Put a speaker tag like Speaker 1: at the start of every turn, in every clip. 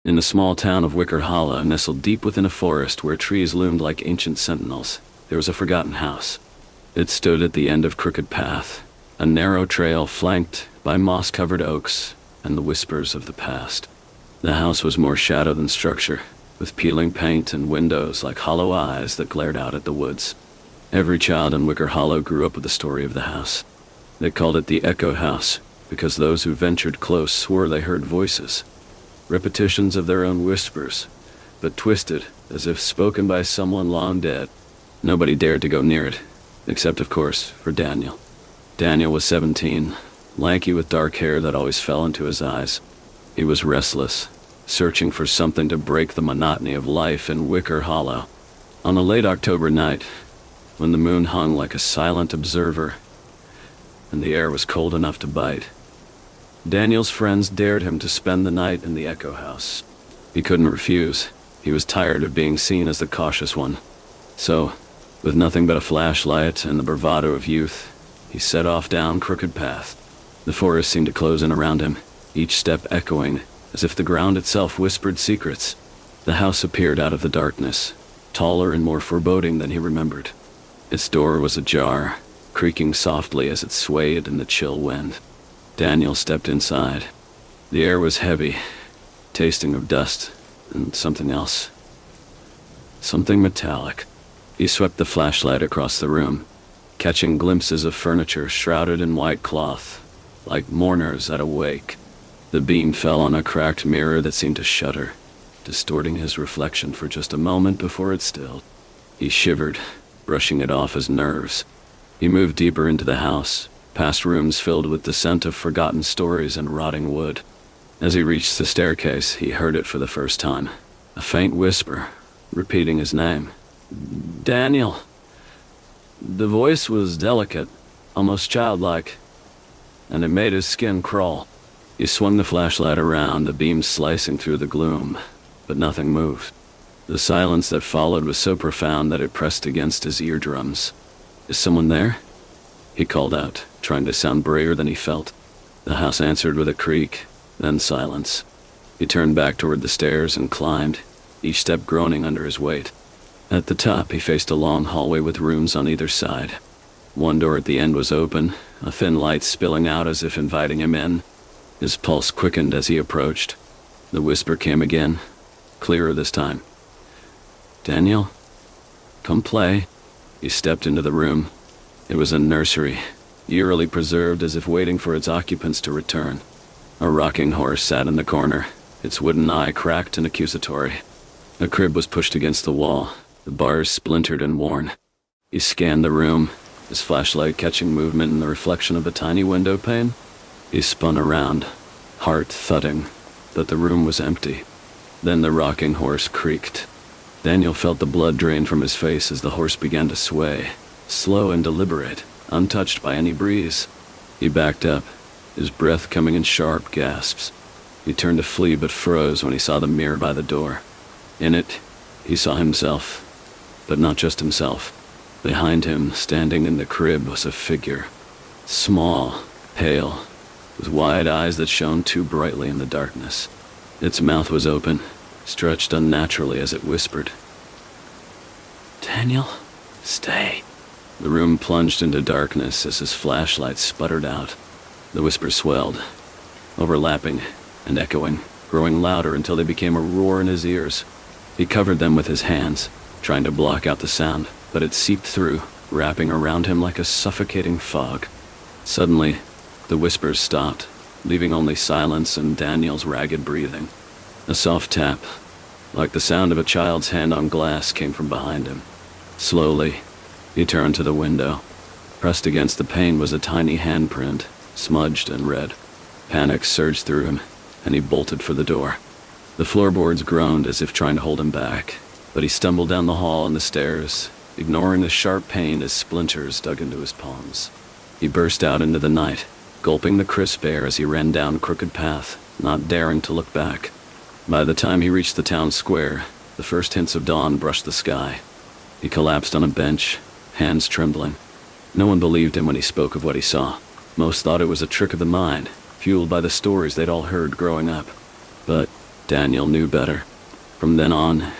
Speaker 1: In the small town of Wicker Hollow, nestled deep within a forest where trees loomed like ancient sentinels, there was a forgotten house. It stood at the end of Crooked Path, a narrow trail flanked by moss-covered oaks and the whispers of the past. The house was more shadow than structure, with peeling paint and windows like hollow eyes that glared out at the woods. Every child in Wicker Hollow grew up with the story of the house. They called it the Echo House, because those who ventured close swore they heard voices. Repetitions of their own whispers, but twisted as if spoken by someone long dead. Nobody dared to go near it, except of course for Daniel. Daniel was 17, lanky with dark hair that always fell into his eyes. He was restless, searching for something to break the monotony of life in Wicker Hollow. On a late October night, when the moon hung like a silent observer and the air was cold enough to bite, Daniel's friends dared him to spend the night in the Echo House. He couldn't refuse. He was tired of being seen as the cautious one. So, with nothing but a flashlight and the bravado of youth, he set off down Crooked Path. The forest seemed to close in around him, each step echoing, as if the ground itself whispered secrets. The house appeared out of the darkness, taller and more foreboding than he remembered. Its door was ajar, creaking softly as it swayed in the chill wind. Daniel stepped inside. The air was heavy, tasting of dust and something else. Something metallic. He swept the flashlight across the room, catching glimpses of furniture shrouded in white cloth, like mourners at a wake. The beam fell on a cracked mirror that seemed to shudder, distorting his reflection for just a moment before it stilled. He shivered, brushing it off his nerves. He moved deeper into the house, past rooms filled with the scent of forgotten stories and rotting wood. As he reached the staircase, he heard it for the first time. A faint whisper, repeating his name. Daniel. The voice was delicate, almost childlike, and it made his skin crawl. He swung the flashlight around, the beam slicing through the gloom, but nothing moved. The silence that followed was so profound that it pressed against his eardrums. Is someone there? He called out, trying to sound braver than he felt. The house answered with a creak, then silence. He turned back toward the stairs and climbed, each step groaning under his weight. At the top, he faced a long hallway with rooms on either side. One door at the end was open, a thin light spilling out as if inviting him in. His pulse quickened as he approached. The whisper came again, clearer this time. Daniel, come play. He stepped into the room. It was a nursery, eerily preserved as if waiting for its occupants to return. A rocking horse sat in the corner, its wooden eye cracked and accusatory. A crib was pushed against the wall, the bars splintered and worn. He scanned the room, his flashlight catching movement in the reflection of a tiny window pane. He spun around, heart thudding, but the room was empty. Then the rocking horse creaked. Daniel felt the blood drain from his face as the horse began to sway, slow and deliberate, untouched by any breeze. He backed up, his breath coming in sharp gasps. He turned to flee but froze when he saw the mirror by the door. In it, he saw himself, but not just himself. Behind him, standing in the crib, was a figure. Small, pale, with wide eyes that shone too brightly in the darkness. Its mouth was open, stretched unnaturally as it whispered. Daniel, stay. The room plunged into darkness as his flashlight sputtered out. The whisper swelled, overlapping and echoing, growing louder until they became a roar in his ears. He covered them with his hands, trying to block out the sound, but it seeped through, wrapping around him like a suffocating fog. Suddenly, the whispers stopped, leaving only silence and Daniel's ragged breathing. A soft tap, like the sound of a child's hand on glass, came from behind him. Slowly, he turned to the window. Pressed against the pane was a tiny handprint, smudged and red. Panic surged through him, and he bolted for the door. The floorboards groaned as if trying to hold him back, but he stumbled down the hall and the stairs, ignoring the sharp pain as splinters dug into his palms. He burst out into the night, gulping the crisp air as he ran down Crooked Path, not daring to look back. By the time he reached the town square, the first hints of dawn brushed the sky. He collapsed on a bench, hands trembling. No one believed him when he spoke of what he saw. Most thought it was a trick of the mind, fueled by the stories they'd all heard growing up. But Daniel knew better. From then on,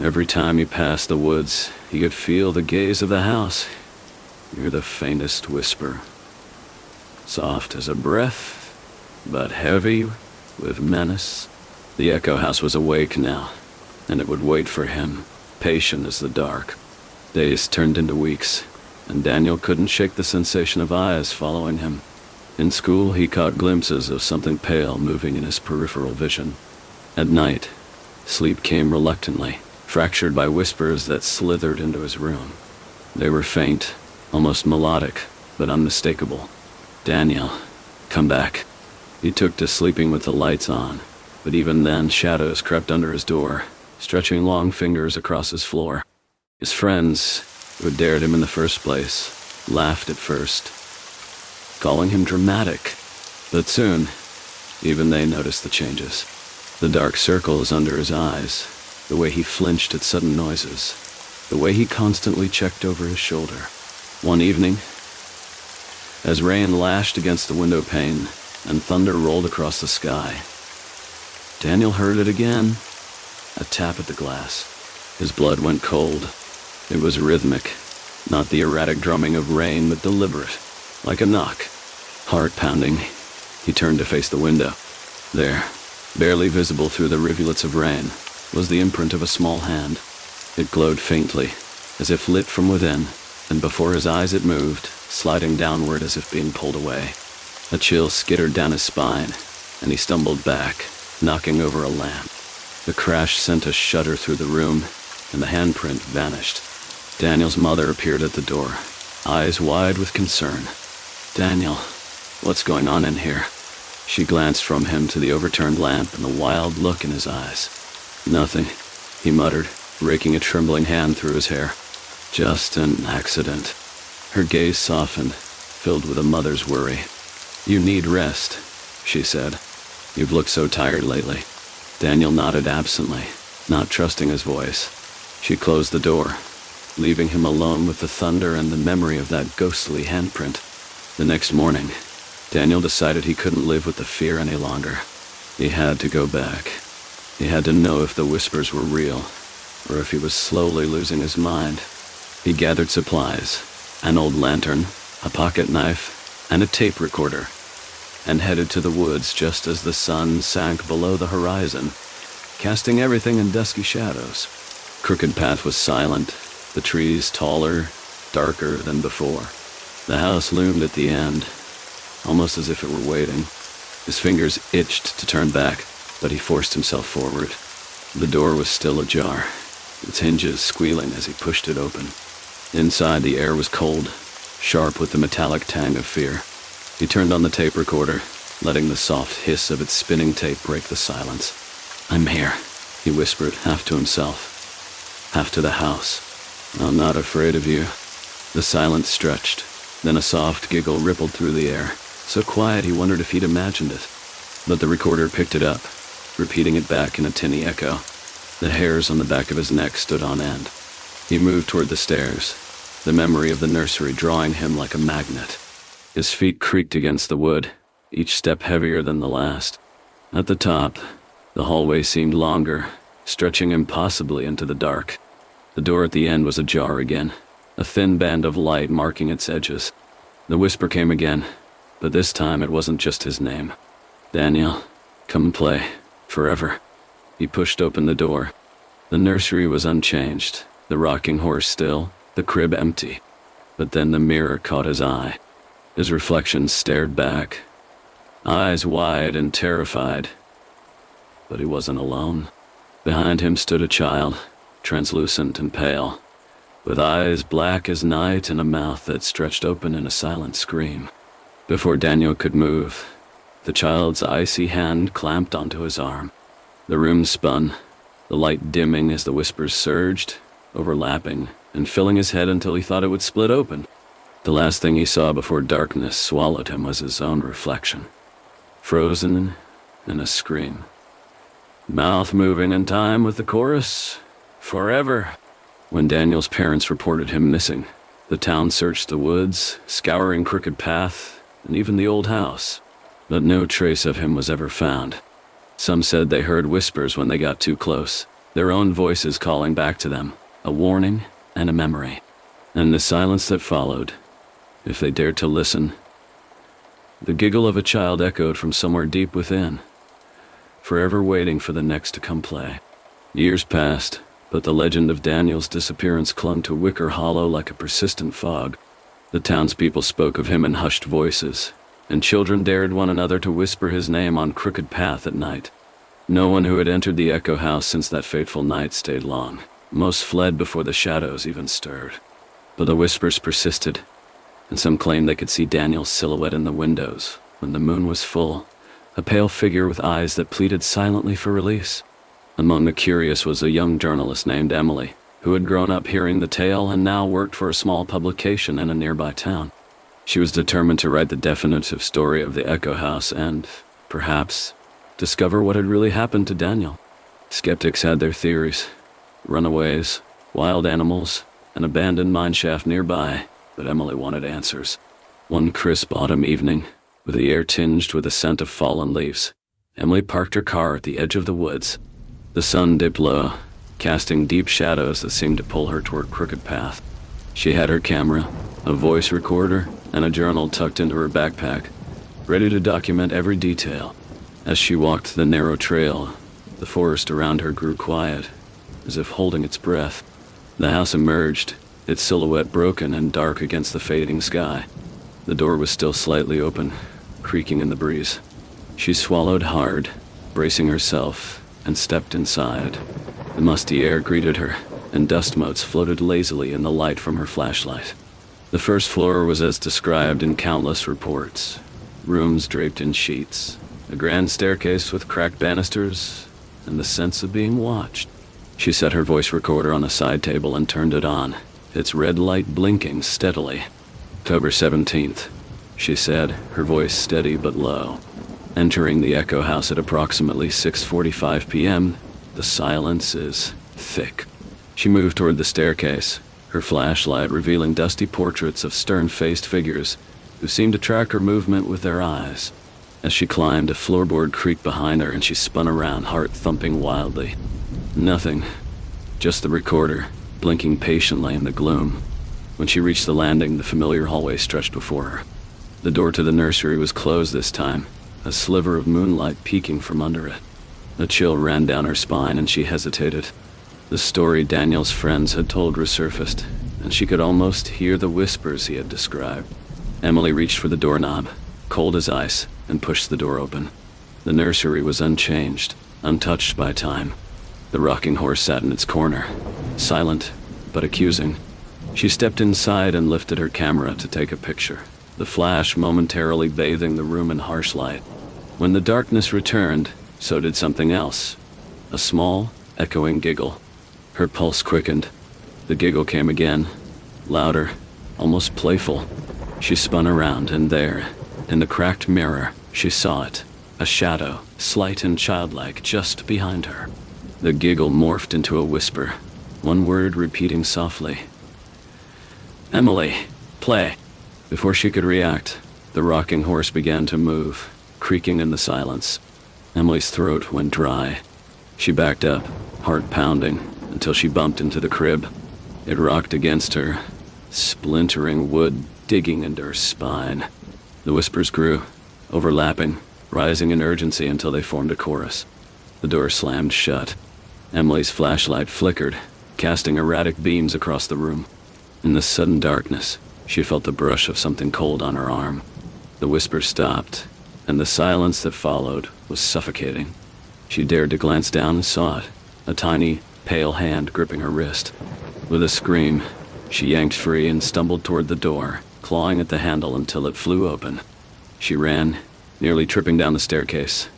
Speaker 1: every time he passed the woods, he could feel the gaze of the house, hear the faintest whisper. Soft as a breath, but heavy with menace. The Echo House was awake now, and it would wait for him, patient as the dark. Days turned into weeks, and Daniel couldn't shake the sensation of eyes following him. In school, he caught glimpses of something pale moving in his peripheral vision. At night, sleep came reluctantly, fractured by whispers that slithered into his room. They were faint, almost melodic, but unmistakable. "Daniel, come back." He took to sleeping with the lights on, but even then shadows crept under his door, stretching long fingers across his floor. His friends, who had dared him in the first place, laughed at first, calling him dramatic. But soon, even they noticed the changes. The dark circles under his eyes, the way he flinched at sudden noises, the way he constantly checked over his shoulder. One evening, as rain lashed against the window pane and thunder rolled across the sky, Daniel heard it again, a tap at the glass. His blood went cold. It was rhythmic, not the erratic drumming of rain, but deliberate, like a knock. Heart pounding, he turned to face the window. There, barely visible through the rivulets of rain, was the imprint of a small hand. It glowed faintly, as if lit from within, and before his eyes it moved, sliding downward as if being pulled away. A chill skittered down his spine, and he stumbled back, knocking over a lamp. The crash sent a shudder through the room, and the handprint vanished. Daniel's mother appeared at the door, eyes wide with concern. "Daniel, what's going on in here?" She glanced from him to the overturned lamp and the wild look in his eyes. "Nothing," he muttered, raking a trembling hand through his hair. "Just an accident." Her gaze softened, filled with a mother's worry. "You need rest," she said. "You've looked so tired lately." Daniel nodded absently, not trusting his voice. She closed the door, leaving him alone with the thunder and the memory of that ghostly handprint. The next morning, Daniel decided he couldn't live with the fear any longer. He had to go back. He had to know if the whispers were real, or if he was slowly losing his mind. He gathered supplies, an old lantern, a pocket knife, and a tape recorder, and headed to the woods just as the sun sank below the horizon, casting everything in dusky shadows. Crooked Path was silent, the trees taller, darker than before. The house loomed at the end, almost as if it were waiting. His fingers itched to turn back, but he forced himself forward. The door was still ajar, its hinges squealing as he pushed it open. Inside, the air was cold, sharp with the metallic tang of fear. He turned on the tape recorder, letting the soft hiss of its spinning tape break the silence. "I'm here," he whispered, half to himself, half to the house. "I'm not afraid of you." The silence stretched, then a soft giggle rippled through the air, so quiet he wondered if he'd imagined it. But the recorder picked it up, repeating it back in a tinny echo. The hairs on the back of his neck stood on end. He moved toward the stairs, the memory of the nursery drawing him like a magnet. His feet creaked against the wood, each step heavier than the last. At the top, the hallway seemed longer, stretching impossibly into the dark. The door at the end was ajar again, a thin band of light marking its edges. The whisper came again, but this time it wasn't just his name. "Daniel, come and play, forever." He pushed open the door. The nursery was unchanged, the rocking horse still, the crib empty. But then the mirror caught his eye. His reflection stared back, eyes wide and terrified. But he wasn't alone. Behind him stood a child, translucent and pale, with eyes black as night and a mouth that stretched open in a silent scream. Before Daniel could move, the child's icy hand clamped onto his arm. The room spun, the light dimming as the whispers surged, overlapping, and filling his head until he thought it would split open. The last thing he saw before darkness swallowed him was his own reflection, frozen in a scream. Mouth moving in time with the chorus, "Forever." When Daniel's parents reported him missing, the town searched the woods, scouring Crooked Path, and even the old house. But no trace of him was ever found. Some said they heard whispers when they got too close, their own voices calling back to them, a warning and a memory. And the silence that followed, if they dared to listen. The giggle of a child echoed from somewhere deep within, forever waiting for the next to come play. Years passed, but the legend of Daniel's disappearance clung to Wicker Hollow like a persistent fog. The townspeople spoke of him in hushed voices, and children dared one another to whisper his name on Crooked Path at night. No one who had entered the Echo House since that fateful night stayed long. Most fled before the shadows even stirred. But the whispers persisted, and some claimed they could see Daniel's silhouette in the windows when the moon was full, a pale figure with eyes that pleaded silently for release. Among the curious was a young journalist named Emily, who had grown up hearing the tale and now worked for a small publication in a nearby town. She was determined to write the definitive story of the Echo House and, perhaps, discover what had really happened to Daniel. Skeptics had their theories. Runaways, wild animals, an abandoned mineshaft nearby, but Emily wanted answers. One crisp autumn evening, with the air tinged with the scent of fallen leaves, Emily parked her car at the edge of the woods. The sun dipped low, casting deep shadows that seemed to pull her toward Crooked Path. She had her camera, a voice recorder, and a journal tucked into her backpack, ready to document every detail. As she walked the narrow trail, the forest around her grew quiet, as if holding its breath. The house emerged, its silhouette broken and dark against the fading sky. The door was still slightly open, creaking in the breeze. She swallowed hard, bracing herself, and stepped inside. The musty air greeted her, and dust motes floated lazily in the light from her flashlight. The first floor was as described in countless reports. Rooms draped in sheets, a grand staircase with cracked banisters, and the sense of being watched. She set her voice recorder on a side table and turned it on, its red light blinking steadily. October 17th, she said, her voice steady but low. Entering the Echo House at approximately 6:45 p.m., the silence is thick. She moved toward the staircase, her flashlight revealing dusty portraits of stern-faced figures who seemed to track her movement with their eyes. As she climbed, a floorboard creaked behind her and she spun around, heart thumping wildly. Nothing, just the recorder, blinking patiently in the gloom. When she reached the landing, the familiar hallway stretched before her. The door to the nursery was closed this time, a sliver of moonlight peeking from under it. A chill ran down her spine and she hesitated. The story Daniel's friends had told resurfaced, and she could almost hear the whispers he had described. Emily reached for the doorknob, cold as ice, and pushed the door open. The nursery was unchanged, untouched by time. The rocking horse sat in its corner, silent but accusing. She stepped inside and lifted her camera to take a picture, the flash momentarily bathing the room in harsh light. When the darkness returned, so did something else. A small, echoing giggle. Her pulse quickened. The giggle came again, louder, almost playful. She spun around, and there, in the cracked mirror, she saw it, a shadow, slight and childlike, just behind her. The giggle morphed into a whisper, one word repeating softly. "Emily, play." Before she could react, the rocking horse began to move, creaking in the silence. Emily's throat went dry. She backed up, heart pounding, until she bumped into the crib. It rocked against her, splintering wood digging into her spine. The whispers grew, overlapping, rising in urgency until they formed a chorus. The door slammed shut. Emily's flashlight flickered, casting erratic beams across the room. In the sudden darkness, she felt the brush of something cold on her arm. The whisper stopped, and the silence that followed was suffocating. She dared to glance down and saw it, a tiny, pale hand gripping her wrist. With a scream, she yanked free and stumbled toward the door, clawing at the handle until it flew open. She ran, nearly tripping down the staircase,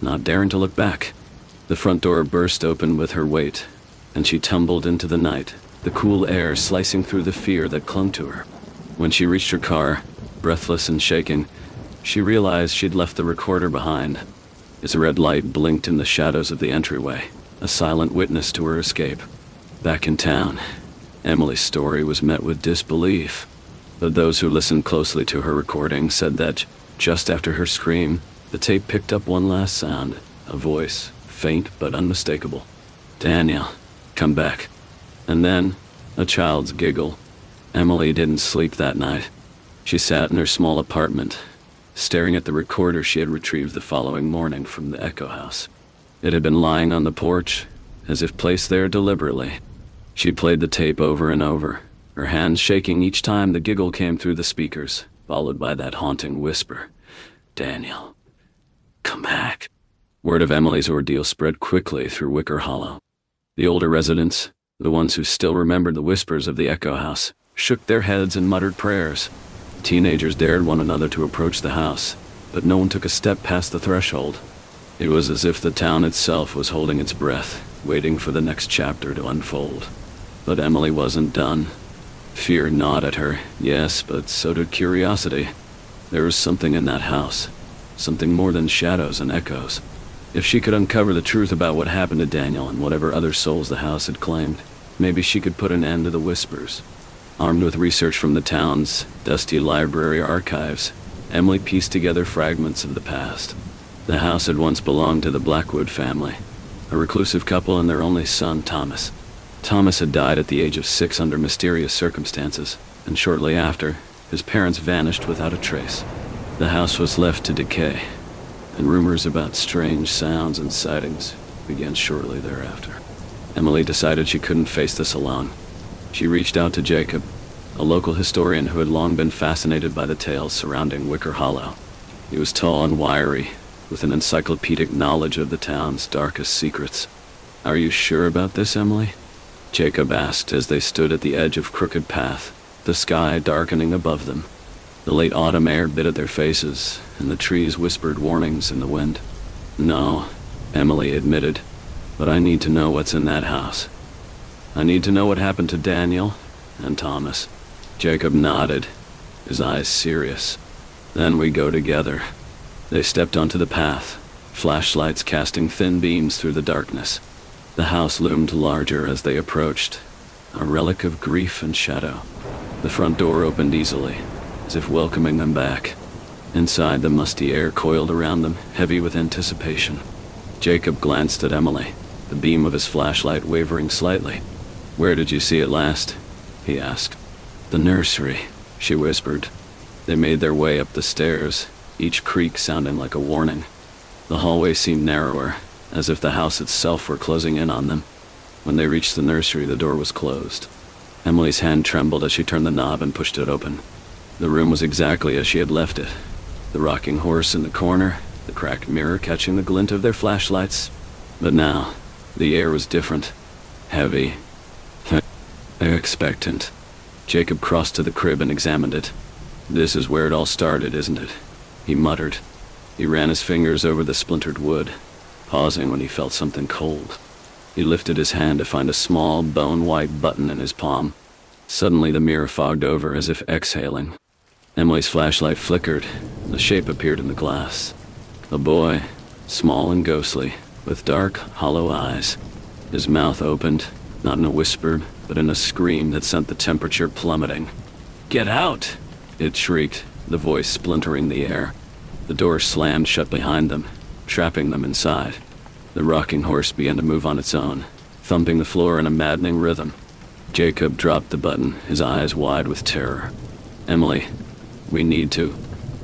Speaker 1: not daring to look back. The front door burst open with her weight, and she tumbled into the night, the cool air slicing through the fear that clung to her. When she reached her car, breathless and shaking, she realized she'd left the recorder behind. Its red light blinked in the shadows of the entryway, a silent witness to her escape. Back in town, Emily's story was met with disbelief, but those who listened closely to her recording said that, just after her scream, the tape picked up one last sound, A voice, faint but unmistakable. "Daniel, come back." And then, a child's giggle. Emily didn't sleep that night. She sat in her small apartment, staring at the recorder she had retrieved the following morning from the Echo House. It had been lying on the porch, as if placed there deliberately. She played the tape over and over, her hands shaking each time the giggle came through the speakers, followed by that haunting whisper. "Daniel, come back." Word of Emily's ordeal spread quickly through Wicker Hollow. The older residents, the ones who still remembered the whispers of the Echo House, shook their heads and muttered prayers. Teenagers dared one another to approach the house, but no one took a step past the threshold. It was as if the town itself was holding its breath, waiting for the next chapter to unfold. But Emily wasn't done. Fear gnawed at her, yes, but so did curiosity. There was something in that house, something more than shadows and echoes. If she could uncover the truth about what happened to Daniel and whatever other souls the house had claimed, maybe she could put an end to the whispers. Armed with research from the town's dusty library archives, Emily pieced together fragments of the past. The house had once belonged to the Blackwood family, a reclusive couple and their only son, Thomas. Thomas had died at the age of 6 under mysterious circumstances, and shortly after, his parents vanished without a trace. The house was left to decay, and rumors about strange sounds and sightings began shortly thereafter. Emily decided she couldn't face this alone. She reached out to Jacob, a local historian who had long been fascinated by the tales surrounding Wicker Hollow. He was tall and wiry, with an encyclopedic knowledge of the town's darkest secrets. "Are you sure about this, Emily?" Jacob asked as they stood at the edge of Crooked Path, the sky darkening above them. The late autumn air bit at their faces, and the trees whispered warnings in the wind. "No," Emily admitted, "but I need to know what's in that house. I need to know what happened to Daniel and Thomas." Jacob nodded, his eyes serious. "Then we go together." They stepped onto the path, flashlights casting thin beams through the darkness. The house loomed larger as they approached, a relic of grief and shadow. The front door opened easily, as if welcoming them back. Inside, the musty air coiled around them, heavy with anticipation. Jacob glanced at Emily, the beam of his flashlight wavering slightly. "Where did you see it last?" he asked. "The nursery," she whispered. They made their way up the stairs, each creak sounding like a warning. The hallway seemed narrower, as if the house itself were closing in on them. When they reached the nursery, the door was closed. Emily's hand trembled as she turned the knob and pushed it open. The room was exactly as she had left it. The rocking horse in the corner, the cracked mirror catching the glint of their flashlights. But now, the air was different. Heavy. Expectant. Jacob crossed to the crib and examined it. "This is where it all started, isn't it?" he muttered. He ran his fingers over the splintered wood, pausing when he felt something cold. He lifted his hand to find a small, bone-white button in his palm. Suddenly the mirror fogged over as if exhaling. Emily's flashlight flickered, and a shape appeared in the glass. A boy, small and ghostly, with dark, hollow eyes. His mouth opened, not in a whisper, but in a scream that sent the temperature plummeting. "Get out!" it shrieked, the voice splintering the air. The door slammed shut behind them, trapping them inside. The rocking horse began to move on its own, thumping the floor in a maddening rhythm. Jacob dropped the button, his eyes wide with terror. "Emily, we need to..."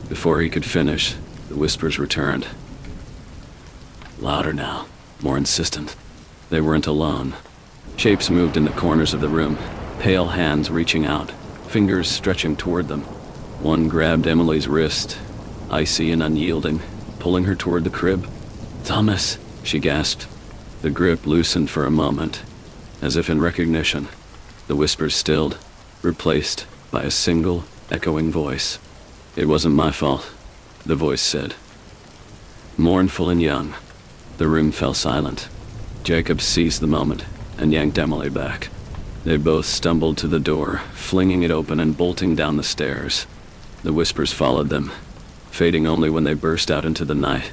Speaker 1: Before he could finish, the whispers returned. Louder now, more insistent. They weren't alone. Shapes moved in the corners of the room, pale hands reaching out, fingers stretching toward them. One grabbed Emily's wrist, icy and unyielding, pulling her toward the crib. "Thomas," she gasped. The grip loosened for a moment, as if in recognition. The whispers stilled, replaced by a single, echoing voice. "It wasn't my fault," the voice said. Mournful and young, the room fell silent. Jacob seized the moment and yanked Emily back. They both stumbled to the door, flinging it open and bolting down the stairs. The whispers followed them, fading only when they burst out into the night,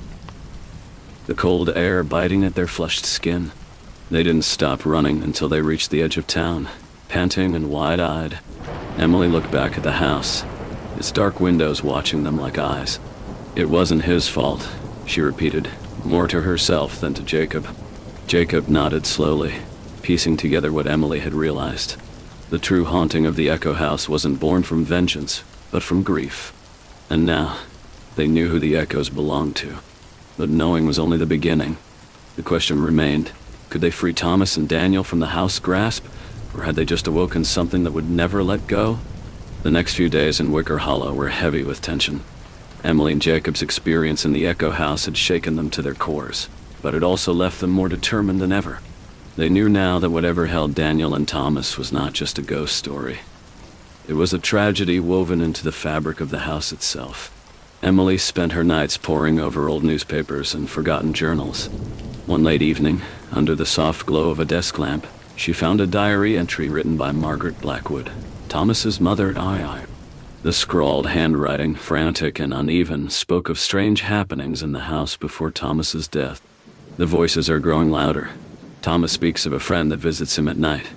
Speaker 1: the cold air biting at their flushed skin. They didn't stop running until they reached the edge of town, panting and wide-eyed. Emily looked back at the house, its dark windows watching them like eyes. "It wasn't his fault," she repeated, more to herself than to Jacob. Jacob nodded slowly, piecing together what Emily had realized. The true haunting of the Echo House wasn't born from vengeance, but from grief. And now, they knew who the Echoes belonged to. But knowing was only the beginning. The question remained, could they free Thomas and Daniel from the house grasp, or had they just awoken something that would never let go? The next few days in Wicker Hollow were heavy with tension. Emily and Jacob's experience in the Echo House had shaken them to their cores, but it also left them more determined than ever. They knew now that whatever held Daniel and Thomas was not just a ghost story. It was a tragedy woven into the fabric of the house itself. Emily spent her nights poring over old newspapers and forgotten journals. One late evening, under the soft glow of a desk lamp, she found a diary entry written by Margaret Blackwood, Thomas's mother. The scrawled handwriting, frantic and uneven, spoke of strange happenings in the house before Thomas's death. The voices are growing louder. Thomas speaks of a friend that visits him at night.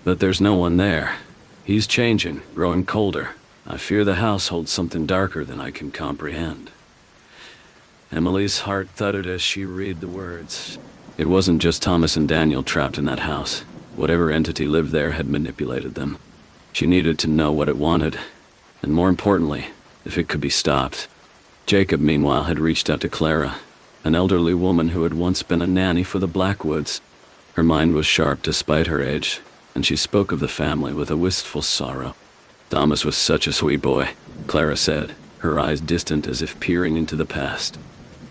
Speaker 1: But there's no one there. He's changing, growing colder. I fear the house holds something darker than I can comprehend. Emily's heart thudded as she read the words. It wasn't just Thomas and Daniel trapped in that house. Whatever entity lived there had manipulated them. She needed to know what it wanted, and more importantly, if it could be stopped. Jacob, meanwhile, had reached out to Clara, an elderly woman who had once been a nanny for the Blackwoods. Her mind was sharp despite her age, and she spoke of the family with a wistful sorrow. Thomas was such a sweet boy, Clara said, her eyes distant as if peering into the past.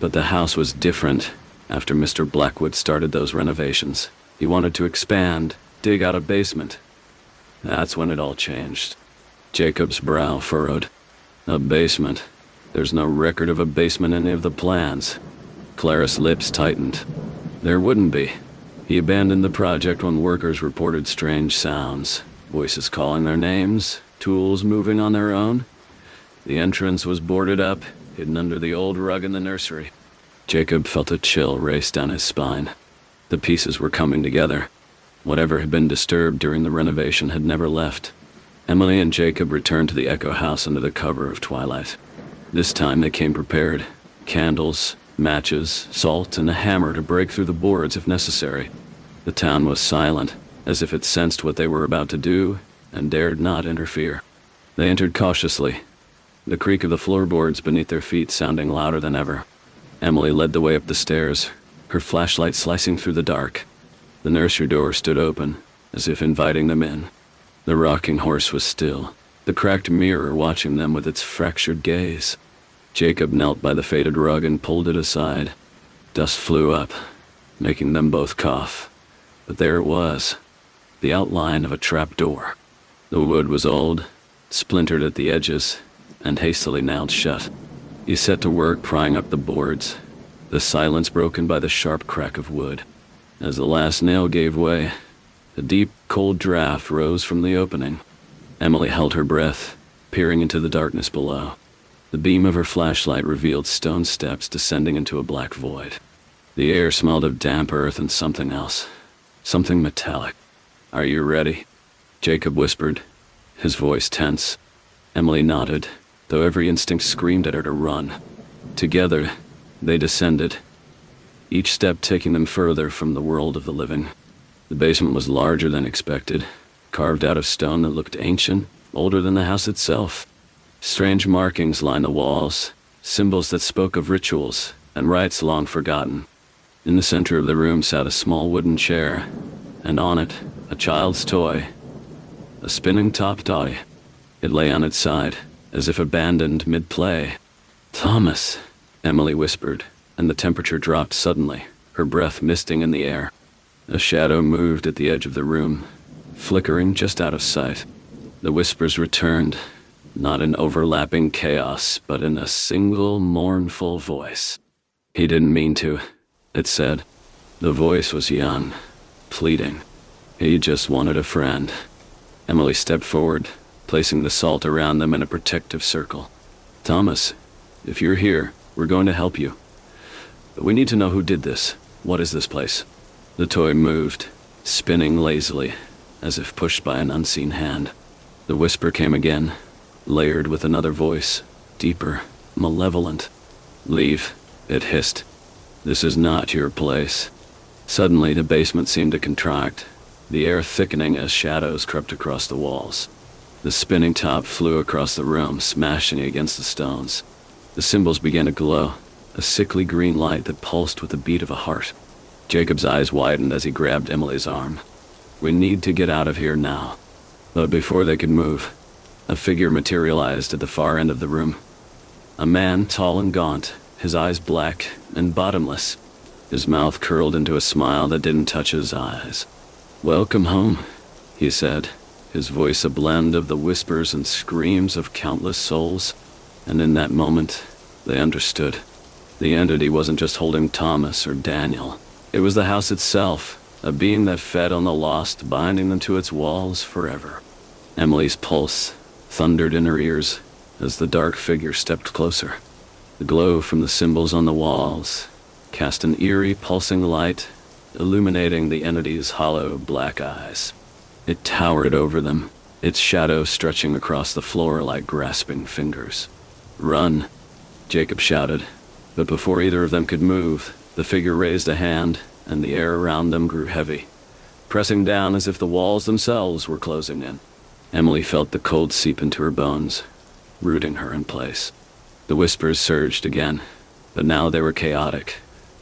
Speaker 1: But the house was different. After Mr. Blackwood started those renovations, he wanted to expand, dig out a basement. That's when it all changed. Jacob's brow furrowed. A basement. There's no record of a basement in any of the plans. Clara's lips tightened. There wouldn't be. He abandoned the project when workers reported strange sounds, voices calling their names, tools moving on their own. The entrance was boarded up, hidden under the old rug in the nursery. Jacob felt a chill race down his spine. The pieces were coming together. Whatever had been disturbed during the renovation had never left. Emily and Jacob returned to the Echo House under the cover of twilight. This time they came prepared. Candles, matches, salt, and a hammer to break through the boards if necessary. The town was silent, as if it sensed what they were about to do and dared not interfere. They entered cautiously, the creak of the floorboards beneath their feet sounding louder than ever. Emily led the way up the stairs, her flashlight slicing through the dark. The nursery door stood open, as if inviting them in. The rocking horse was still, the cracked mirror watching them with its fractured gaze. Jacob knelt by the faded rug and pulled it aside. Dust flew up, making them both cough. But there it was, the outline of a trap door. The wood was old, splintered at the edges, and hastily nailed shut. He set to work prying up the boards, the silence broken by the sharp crack of wood. As the last nail gave way, a deep, cold draft rose from the opening. Emily held her breath, peering into the darkness below. The beam of her flashlight revealed stone steps descending into a black void. The air smelled of damp earth and something else. Something metallic. "Are you ready?" Jacob whispered, his voice tense. Emily nodded, though every instinct screamed at her to run. Together, they descended, each step taking them further from the world of the living. The basement was larger than expected, carved out of stone that looked ancient, older than the house itself. Strange markings lined the walls, symbols that spoke of rituals and rites long forgotten. In the center of the room sat a small wooden chair, and on it, a child's toy, a spinning-top toy. It lay on its side, as if abandoned mid-play. "Thomas," Emily whispered, and the temperature dropped suddenly, her breath misting in the air. A shadow moved at the edge of the room, flickering just out of sight. The whispers returned, not in overlapping chaos, but in a single mournful voice. "He didn't mean to," it said. The voice was young, pleading. He just wanted a friend. Emily stepped forward, placing the salt around them in a protective circle. "Thomas, if you're here, we're going to help you. But we need to know who did this. What is this place?" The toy moved, spinning lazily, as if pushed by an unseen hand. The whisper came again, layered with another voice, deeper, malevolent. "Leave," it hissed. This is not your place. Suddenly, the basement seemed to contract, the air thickening as shadows crept across the walls. The spinning top flew across the room, smashing against the stones. The symbols began to glow, a sickly green light that pulsed with the beat of a heart. Jacob's eyes widened as he grabbed Emily's arm. We need to get out of here now. But before they could move, a figure materialized at the far end of the room. A man tall and gaunt, his eyes black and bottomless. His mouth curled into a smile that didn't touch his eyes. "Welcome home," he said, his voice a blend of the whispers and screams of countless souls. And in that moment, they understood. The entity wasn't just holding Thomas or Daniel. It was the house itself, a being that fed on the lost, binding them to its walls forever. Emily's pulse thundered in her ears as the dark figure stepped closer. The glow from the symbols on the walls cast an eerie, pulsing light, illuminating the entity's hollow black eyes. It towered over them, its shadow stretching across the floor like grasping fingers. "Run," Jacob shouted, but before either of them could move, the figure raised a hand, and the air around them grew heavy, pressing down as if the walls themselves were closing in. Emily felt the cold seep into her bones, rooting her in place. The whispers surged again, but now they were chaotic,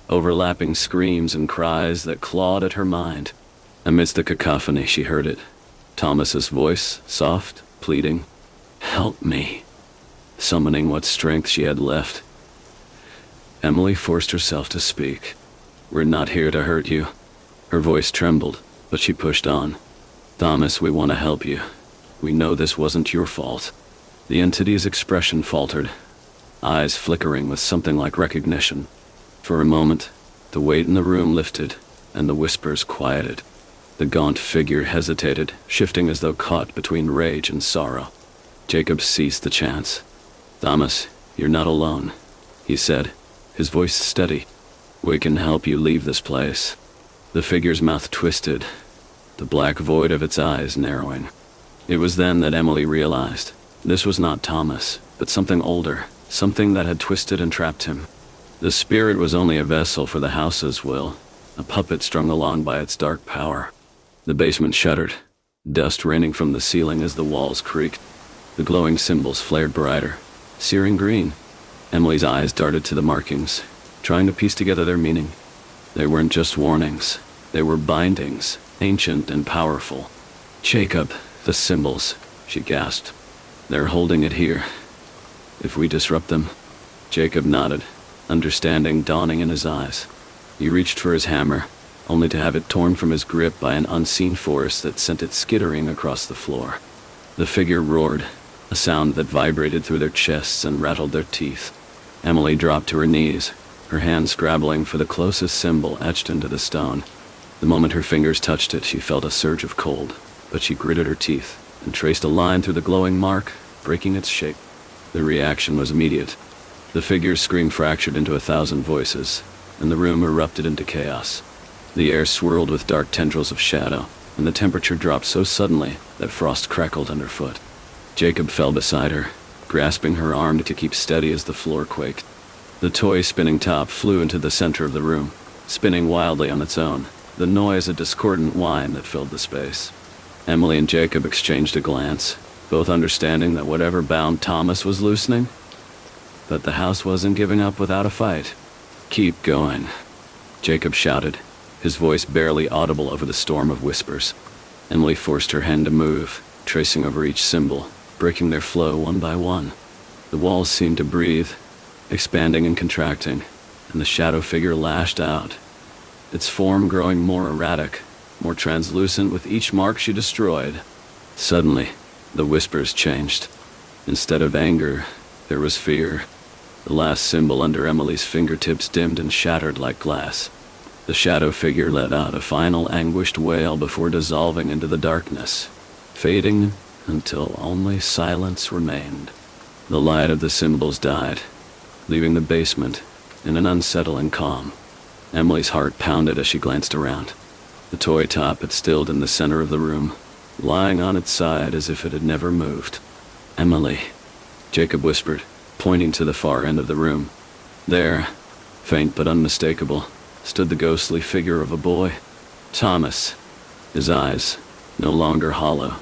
Speaker 1: overlapping screams and cries that clawed at her mind. Amidst the cacophony, she heard it. Thomas's voice, soft, pleading, "Help me," summoning what strength she had left. Emily forced herself to speak. "We're not here to hurt you." Her voice trembled, but she pushed on. "Thomas, we want to help you. We know this wasn't your fault." The entity's expression faltered, eyes flickering with something like recognition. For a moment, the weight in the room lifted, and the whispers quieted. The gaunt figure hesitated, shifting as though caught between rage and sorrow. Jacob seized the chance. "Thomas, you're not alone," he said, his voice steady. "We can help you leave this place." The figure's mouth twisted, the black void of its eyes narrowing. It was then that Emily realized this was not Thomas, but something older, something that had twisted and trapped him. The spirit was only a vessel for the house's will, a puppet strung along by its dark power. The basement shuddered, dust raining from the ceiling as the walls creaked. The glowing symbols flared brighter, searing green. Emily's eyes darted to the markings, trying to piece together their meaning. They weren't just warnings, they were bindings, ancient and powerful. "Jacob, the symbols," she gasped. "They're holding it here. If we disrupt them..." Jacob nodded, understanding dawning in his eyes. He reached for his hammer, only to have it torn from his grip by an unseen force that sent it skittering across the floor. The figure roared, a sound that vibrated through their chests and rattled their teeth. Emily dropped to her knees, her hand scrabbling for the closest symbol etched into the stone. The moment her fingers touched it, she felt a surge of cold, but she gritted her teeth and traced a line through the glowing mark, breaking its shape. The reaction was immediate. The figure's scream fractured into 1,000 voices, and the room erupted into chaos. The air swirled with dark tendrils of shadow, and the temperature dropped so suddenly that frost crackled underfoot. Jacob fell beside her, grasping her arm to keep steady as the floor quaked. The toy spinning top flew into the center of the room, spinning wildly on its own, the noise a discordant whine that filled the space. Emily and Jacob exchanged a glance, both understanding that whatever bound Thomas was loosening, but the house wasn't giving up without a fight. "Keep going," Jacob shouted, his voice barely audible over the storm of whispers. Emily forced her hand to move, tracing over each symbol, breaking their flow one by one. The walls seemed to breathe, expanding and contracting, and the shadow figure lashed out, its form growing more erratic, more translucent with each mark she destroyed. Suddenly, the whispers changed. Instead of anger, there was fear. The last symbol under Emily's fingertips dimmed and shattered like glass. The shadow figure let out a final anguished wail before dissolving into the darkness, fading until only silence remained. The light of the symbols died, leaving the basement in an unsettling calm. Emily's heart pounded as she glanced around. The toy top had stilled in the center of the room, lying on its side as if it had never moved. "Emily," Jacob whispered, pointing to the far end of the room. There, Faint but unmistakable, stood the ghostly figure of a boy. Thomas, his eyes, no longer hollow,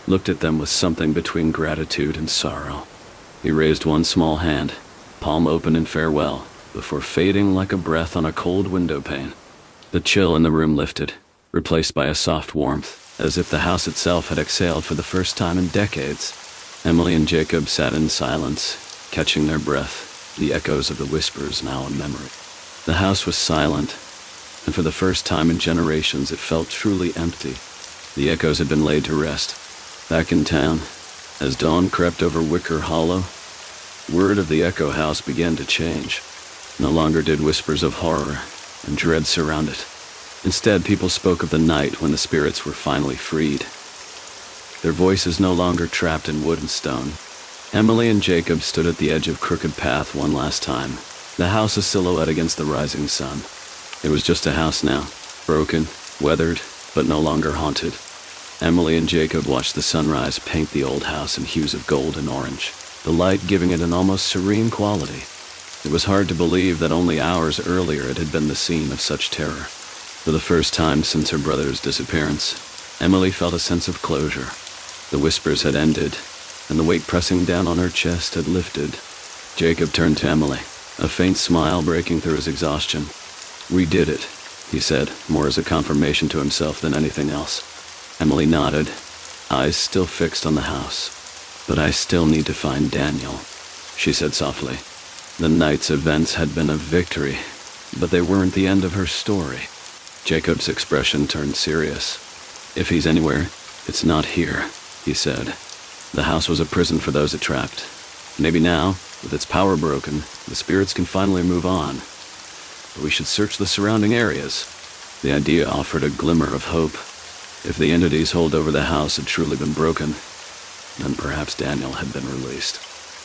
Speaker 1: looked at them with something between gratitude and sorrow. He raised one small hand, palm open in farewell, before fading like a breath on a cold window pane. The chill in the room lifted, replaced by a soft warmth, as if the house itself had exhaled for the first time in decades. Emily and Jacob sat in silence, catching their breath, the echoes of the whispers now in memory. The house was silent, and for the first time in generations it felt truly empty. The echoes had been laid to rest. Back in town, as dawn crept over Wicker Hollow, word of the Echo House began to change. No longer did whispers of horror and dread surround it. Instead, people spoke of the night when the spirits were finally freed. Their voices no longer trapped in wood and stone. Emily and Jacob stood at the edge of Crooked Path one last time, the house a silhouette against the rising sun. It was just a house now, broken, weathered, but no longer haunted. Emily and Jacob watched the sunrise paint the old house in hues of gold and orange, the light giving it an almost serene quality. It was hard to believe that only hours earlier it had been the scene of such terror. For the first time since her brother's disappearance, Emily felt a sense of closure. The whispers had ended, and the weight pressing down on her chest had lifted. Jacob turned to Emily, a faint smile breaking through his exhaustion. "We did it," he said, more as a confirmation to himself than anything else. Emily nodded, eyes still fixed on the house. "But I still need to find Daniel," she said softly. The night's events had been a victory, but they weren't the end of her story. Jacob's expression turned serious. "If he's anywhere, it's not here," he said. "The house was a prison for those it trapped. Maybe now, with its power broken, the spirits can finally move on. But we should search the surrounding areas." The idea offered a glimmer of hope. If the entity's hold over the house had truly been broken, then perhaps Daniel had been released.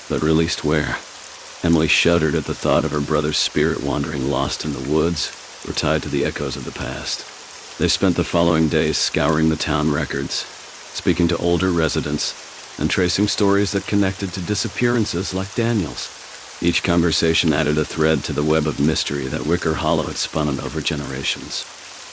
Speaker 1: But released where? Emily shuddered at the thought of her brother's spirit wandering lost in the woods or tied to the echoes of the past. They spent the following days scouring the town records, speaking to older residents, and tracing stories that connected to disappearances like Daniel's. Each conversation added a thread to the web of mystery that Wicker Hollow had spun over generations.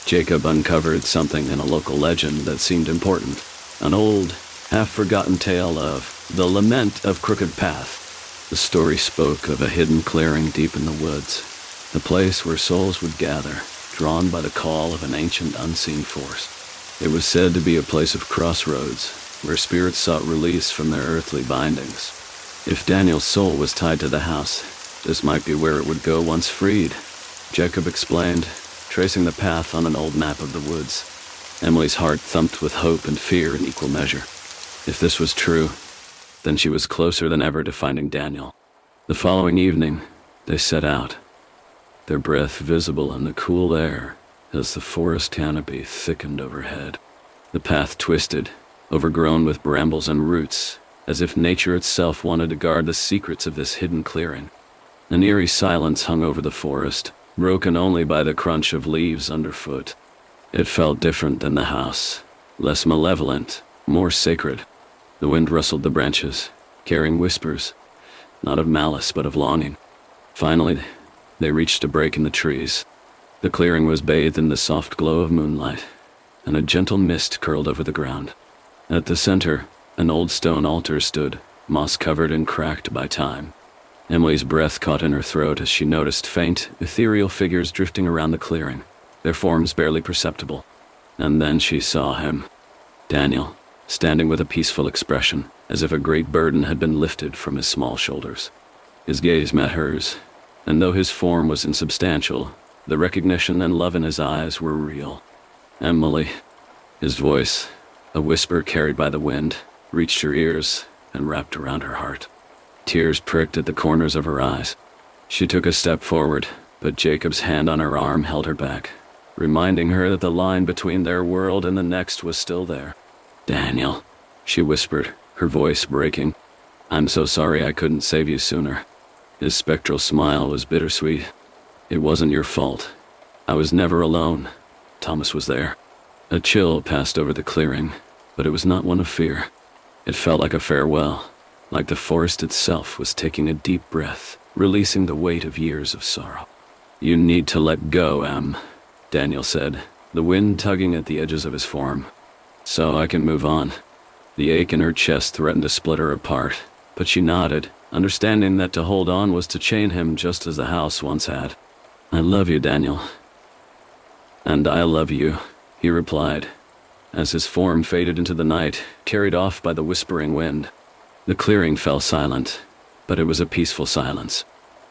Speaker 1: Jacob uncovered something in a local legend that seemed important, an old, half-forgotten tale of the Lament of Crooked Path. The story spoke of a hidden clearing deep in the woods, a place where souls would gather, drawn by the call of an ancient unseen force. It was said to be a place of crossroads, where spirits sought release from their earthly bindings. If Daniel's soul was tied to the house, this might be where it would go once freed, Jacob explained, tracing the path on an old map of the woods. Emily's heart thumped with hope and fear in equal measure. If this was true, then she was closer than ever to finding Daniel. The following evening, they set out, their breath visible in the cool air as the forest canopy thickened overhead. The path twisted, overgrown with brambles and roots, as if nature itself wanted to guard the secrets of this hidden clearing. An eerie silence hung over the forest, broken only by the crunch of leaves underfoot. It felt different than the house, less malevolent, more sacred. The wind rustled the branches, carrying whispers, not of malice but of longing. Finally, they reached a break in the trees. The clearing was bathed in the soft glow of moonlight, and a gentle mist curled over the ground. At the center, an old stone altar stood, moss-covered and cracked by time. Emily's breath caught in her throat as she noticed faint, ethereal figures drifting around the clearing, their forms barely perceptible. And then she saw him, Daniel, standing with a peaceful expression, as if a great burden had been lifted from his small shoulders. His gaze met hers, and though his form was insubstantial, the recognition and love in his eyes were real. "Emily," his voice, a whisper carried by the wind, reached her ears and wrapped around her heart. Tears pricked at the corners of her eyes. She took a step forward, but Jacob's hand on her arm held her back, reminding her that the line between their world and the next was still there. "Daniel," she whispered, her voice breaking. "I'm so sorry I couldn't save you sooner." His spectral smile was bittersweet. "It wasn't your fault. I was never alone. Thomas was there." A chill passed over the clearing, but it was not one of fear. It felt like a farewell, like the forest itself was taking a deep breath, releasing the weight of years of sorrow. "You need to let go, Em," Daniel said, the wind tugging at the edges of his form. "So I can move on." The ache in her chest threatened to split her apart, but she nodded, understanding that to hold on was to chain him just as the house once had. "I love you, Daniel." "And I love you," he replied, as his form faded into the night, carried off by the whispering wind. The clearing fell silent, but it was a peaceful silence,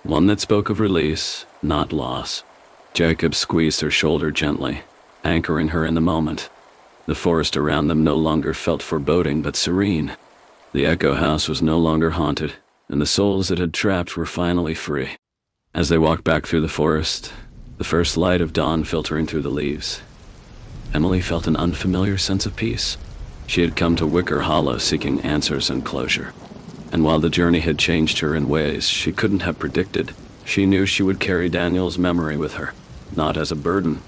Speaker 1: one that spoke of release, not loss. Jacob squeezed her shoulder gently, anchoring her in the moment. The forest around them no longer felt foreboding but serene. The Echo House was no longer haunted, and the souls it had trapped were finally free. As they walked back through the forest, the first light of dawn filtering through the leaves, Emily felt an unfamiliar sense of peace. She had come to Wicker Hollow seeking answers and closure. And while the journey had changed her in ways she couldn't have predicted, she knew she would carry Daniel's memory with her, not as a burden,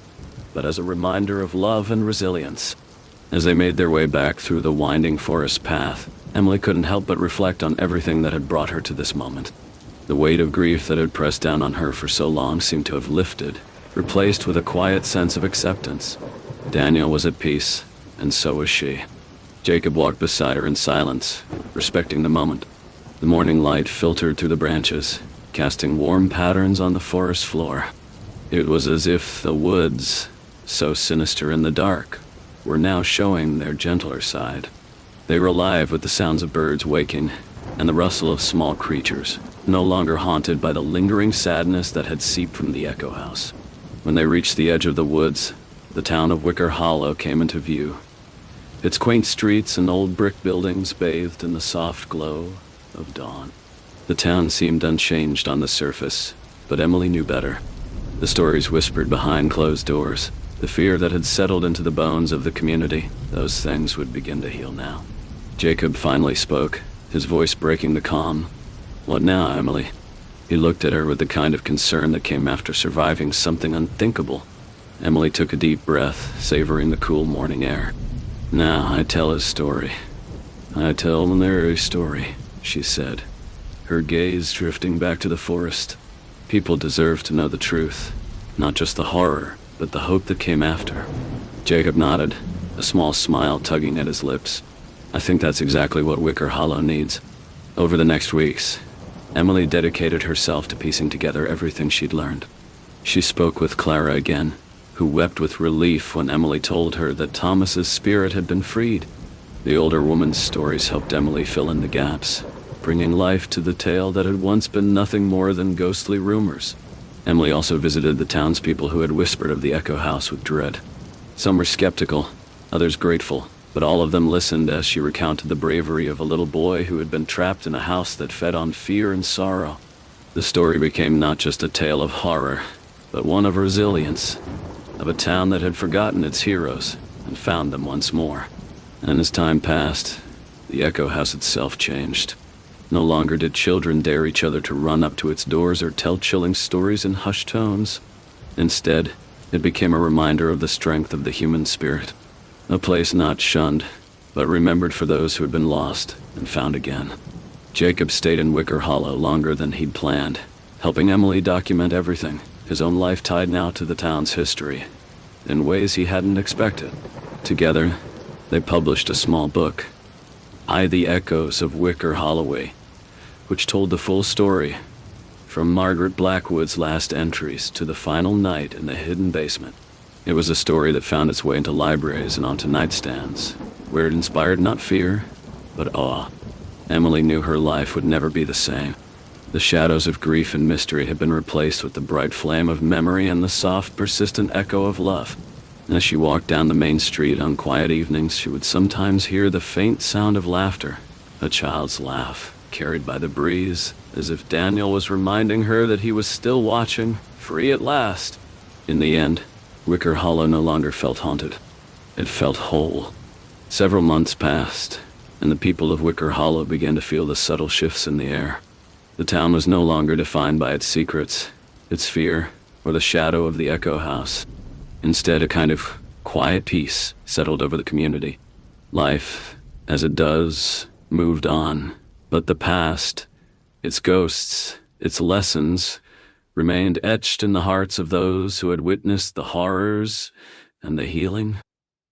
Speaker 1: but as a reminder of love and resilience. As they made their way back through the winding forest path, Emily couldn't help but reflect on everything that had brought her to this moment. The weight of grief that had pressed down on her for so long seemed to have lifted, replaced with a quiet sense of acceptance. Daniel was at peace, and so was she. Jacob walked beside her in silence, respecting the moment. The morning light filtered through the branches, casting warm patterns on the forest floor. It was as if the woods, so sinister in the dark, were now showing their gentler side. They were alive with the sounds of birds waking, and the rustle of small creatures, no longer haunted by the lingering sadness that had seeped from the Echo House. When they reached the edge of the woods, the town of Wicker Hollow came into view. Its quaint streets and old brick buildings bathed in the soft glow of dawn. The town seemed unchanged on the surface, but Emily knew better. The stories whispered behind closed doors, the fear that had settled into the bones of the community, those things would begin to heal now. Jacob finally spoke, his voice breaking the calm. "What now, Emily?" He looked at her with the kind of concern that came after surviving something unthinkable. Emily took a deep breath, savoring the cool morning air. "Now I tell his story. I tell Mary's story," she said, her gaze drifting back to the forest. "People deserve to know the truth, not just the horror, but the hope that came after." Jacob nodded, a small smile tugging at his lips. "I think that's exactly what Wicker Hollow needs." Over the next weeks, Emily dedicated herself to piecing together everything she'd learned. She spoke with Clara again, who wept with relief when Emily told her that Thomas's spirit had been freed. The older woman's stories helped Emily fill in the gaps, bringing life to the tale that had once been nothing more than ghostly rumors. Emily also visited the townspeople who had whispered of the Echo House with dread. Some were skeptical, others grateful, but all of them listened as she recounted the bravery of a little boy who had been trapped in a house that fed on fear and sorrow. The story became not just a tale of horror, but one of resilience, of a town that had forgotten its heroes and found them once more. And as time passed, the Echo House itself changed. No longer did children dare each other to run up to its doors or tell chilling stories in hushed tones. Instead, it became a reminder of the strength of the human spirit. A place not shunned, but remembered for those who had been lost and found again. Jacob stayed in Wicker Hollow longer than he'd planned, helping Emily document everything, his own life tied now to the town's history, in ways he hadn't expected. Together, they published a small book, I the Echoes of Wicker Holloway, which told the full story, from Margaret Blackwood's last entries to the final night in the hidden basement. It was a story that found its way into libraries and onto nightstands, where it inspired not fear, but awe. Emily knew her life would never be the same. The shadows of grief and mystery had been replaced with the bright flame of memory and the soft, persistent echo of love. As she walked down the main street on quiet evenings, she would sometimes hear the faint sound of laughter, a child's laugh, carried by the breeze, as if Daniel was reminding her that he was still watching, free at last. In the end, Wicker Hollow no longer felt haunted. It felt whole. Several months passed, and the people of Wicker Hollow began to feel the subtle shifts in the air. The town was no longer defined by its secrets, its fear, or the shadow of the Echo House. Instead, a kind of quiet peace settled over the community. Life, as it does, moved on, but the past, its ghosts, its lessons, remained etched in the hearts of those who had witnessed the horrors and the healing.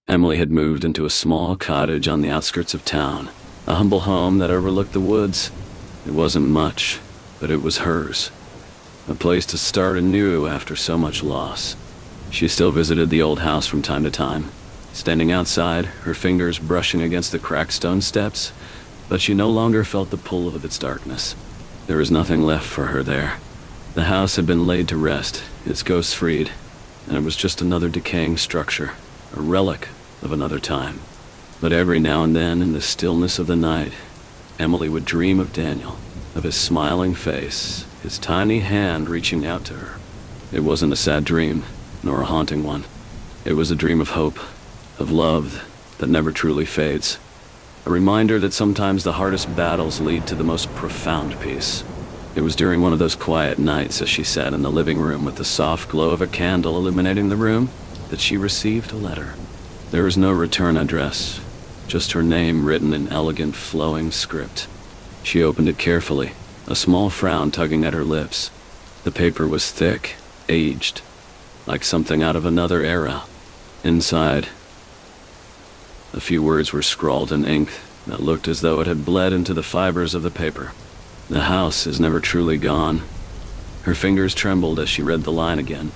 Speaker 1: Emily had moved into a small cottage on the outskirts of town, a humble home that overlooked the woods. It wasn't much, but it was hers. A place to start anew after so much loss. She still visited the old house from time to time, standing outside, her fingers brushing against the cracked stone steps, but she no longer felt the pull of its darkness. There was nothing left for her there. The house had been laid to rest, its ghosts freed, and it was just another decaying structure, a relic of another time. But every now and then, in the stillness of the night, Emily would dream of Daniel, of his smiling face, his tiny hand reaching out to her. It wasn't a sad dream, nor a haunting one. It was a dream of hope, of love that never truly fades. A reminder that sometimes the hardest battles lead to the most profound peace. It was during one of those quiet nights as she sat in the living room with the soft glow of a candle illuminating the room that she received a letter. There was no return address, just her name written in elegant, flowing script. She opened it carefully, a small frown tugging at her lips. The paper was thick, aged, like something out of another era. Inside, a few words were scrawled in ink that looked as though it had bled into the fibers of the paper. The house is never truly gone. Her fingers trembled as she read the line again.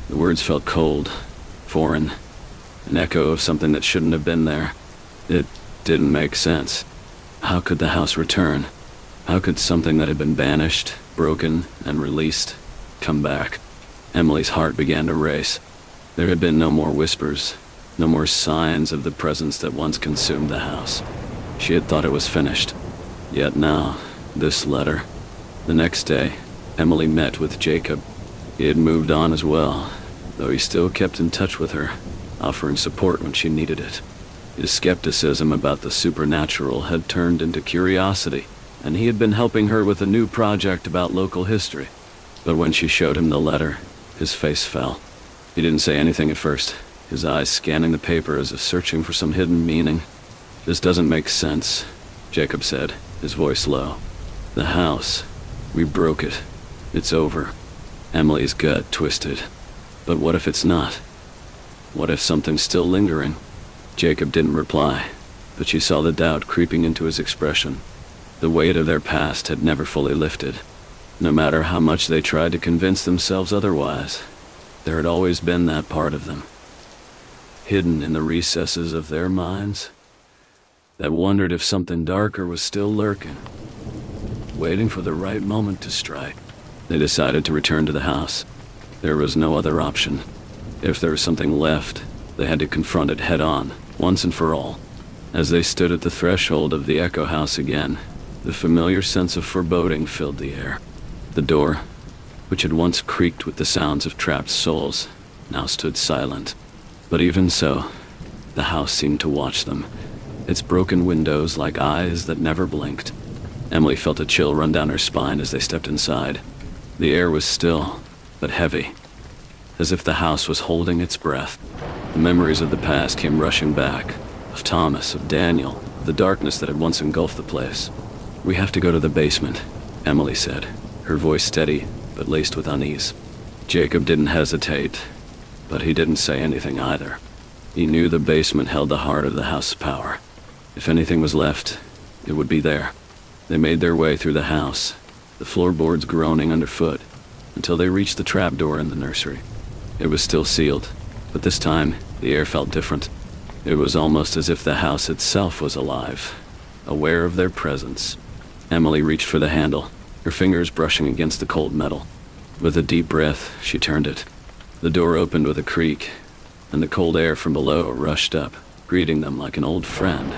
Speaker 1: The words felt cold, foreign, an echo of something that shouldn't have been there. It didn't make sense. How could the house return? How could something that had been banished, broken, and released come back? Emily's heart began to race. There had been no more whispers, no more signs of the presence that once consumed the house. She had thought it was finished. Yet now, this letter. The next day, Emily met with Jacob. He had moved on as well, though he still kept in touch with her, offering support when she needed it. His skepticism about the supernatural had turned into curiosity, and he had been helping her with a new project about local history. But when she showed him the letter, his face fell. He didn't say anything at first, his eyes scanning the paper as if searching for some hidden meaning. "This doesn't make sense," Jacob said, his voice low. "The house, we broke it. It's over." Emily's gut twisted. But what if it's not? What if something's still lingering? Jacob didn't reply, but she saw the doubt creeping into his expression. The weight of their past had never fully lifted. No matter how much they tried to convince themselves otherwise, there had always been that part of them, hidden in the recesses of their minds, that wondered if something darker was still lurking, waiting for the right moment to strike. They decided to return to the house. There was no other option. If there was something left, they had to confront it head-on, once and for all. As they stood at the threshold of the Echo House again, the familiar sense of foreboding filled the air. The door, which had once creaked with the sounds of trapped souls, now stood silent. But even so, the house seemed to watch them, its broken windows like eyes that never blinked. Emily felt a chill run down her spine as they stepped inside. The air was still, but heavy, as if the house was holding its breath. The memories of the past came rushing back, of Thomas, of Daniel, of the darkness that had once engulfed the place. "We have to go to the basement," Emily said, her voice steady, but laced with unease. Jacob didn't hesitate, but he didn't say anything either. He knew the basement held the heart of the house's power. If anything was left, it would be there. They made their way through the house, the floorboards groaning underfoot, until they reached the trapdoor in the nursery. It was still sealed, but this time the air felt different. It was almost as if the house itself was alive, aware of their presence. Emily reached for the handle, her fingers brushing against the cold metal. With a deep breath, she turned it. The door opened with a creak, and the cold air from below rushed up, greeting them like an old friend.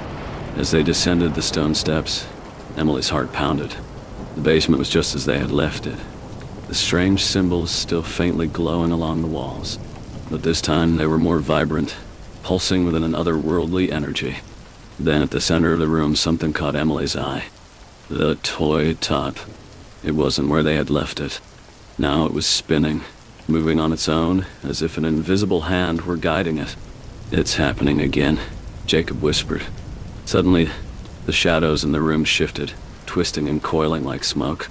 Speaker 1: As they descended the stone steps, Emily's heart pounded. The basement was just as they had left it, the strange symbols still faintly glowing along the walls. But this time they were more vibrant, pulsing with an otherworldly energy. Then at the center of the room, something caught Emily's eye. The toy top. It wasn't where they had left it. Now it was spinning, moving on its own, as if an invisible hand were guiding it. "It's happening again," Jacob whispered. Suddenly, the shadows in the room shifted, twisting and coiling like smoke.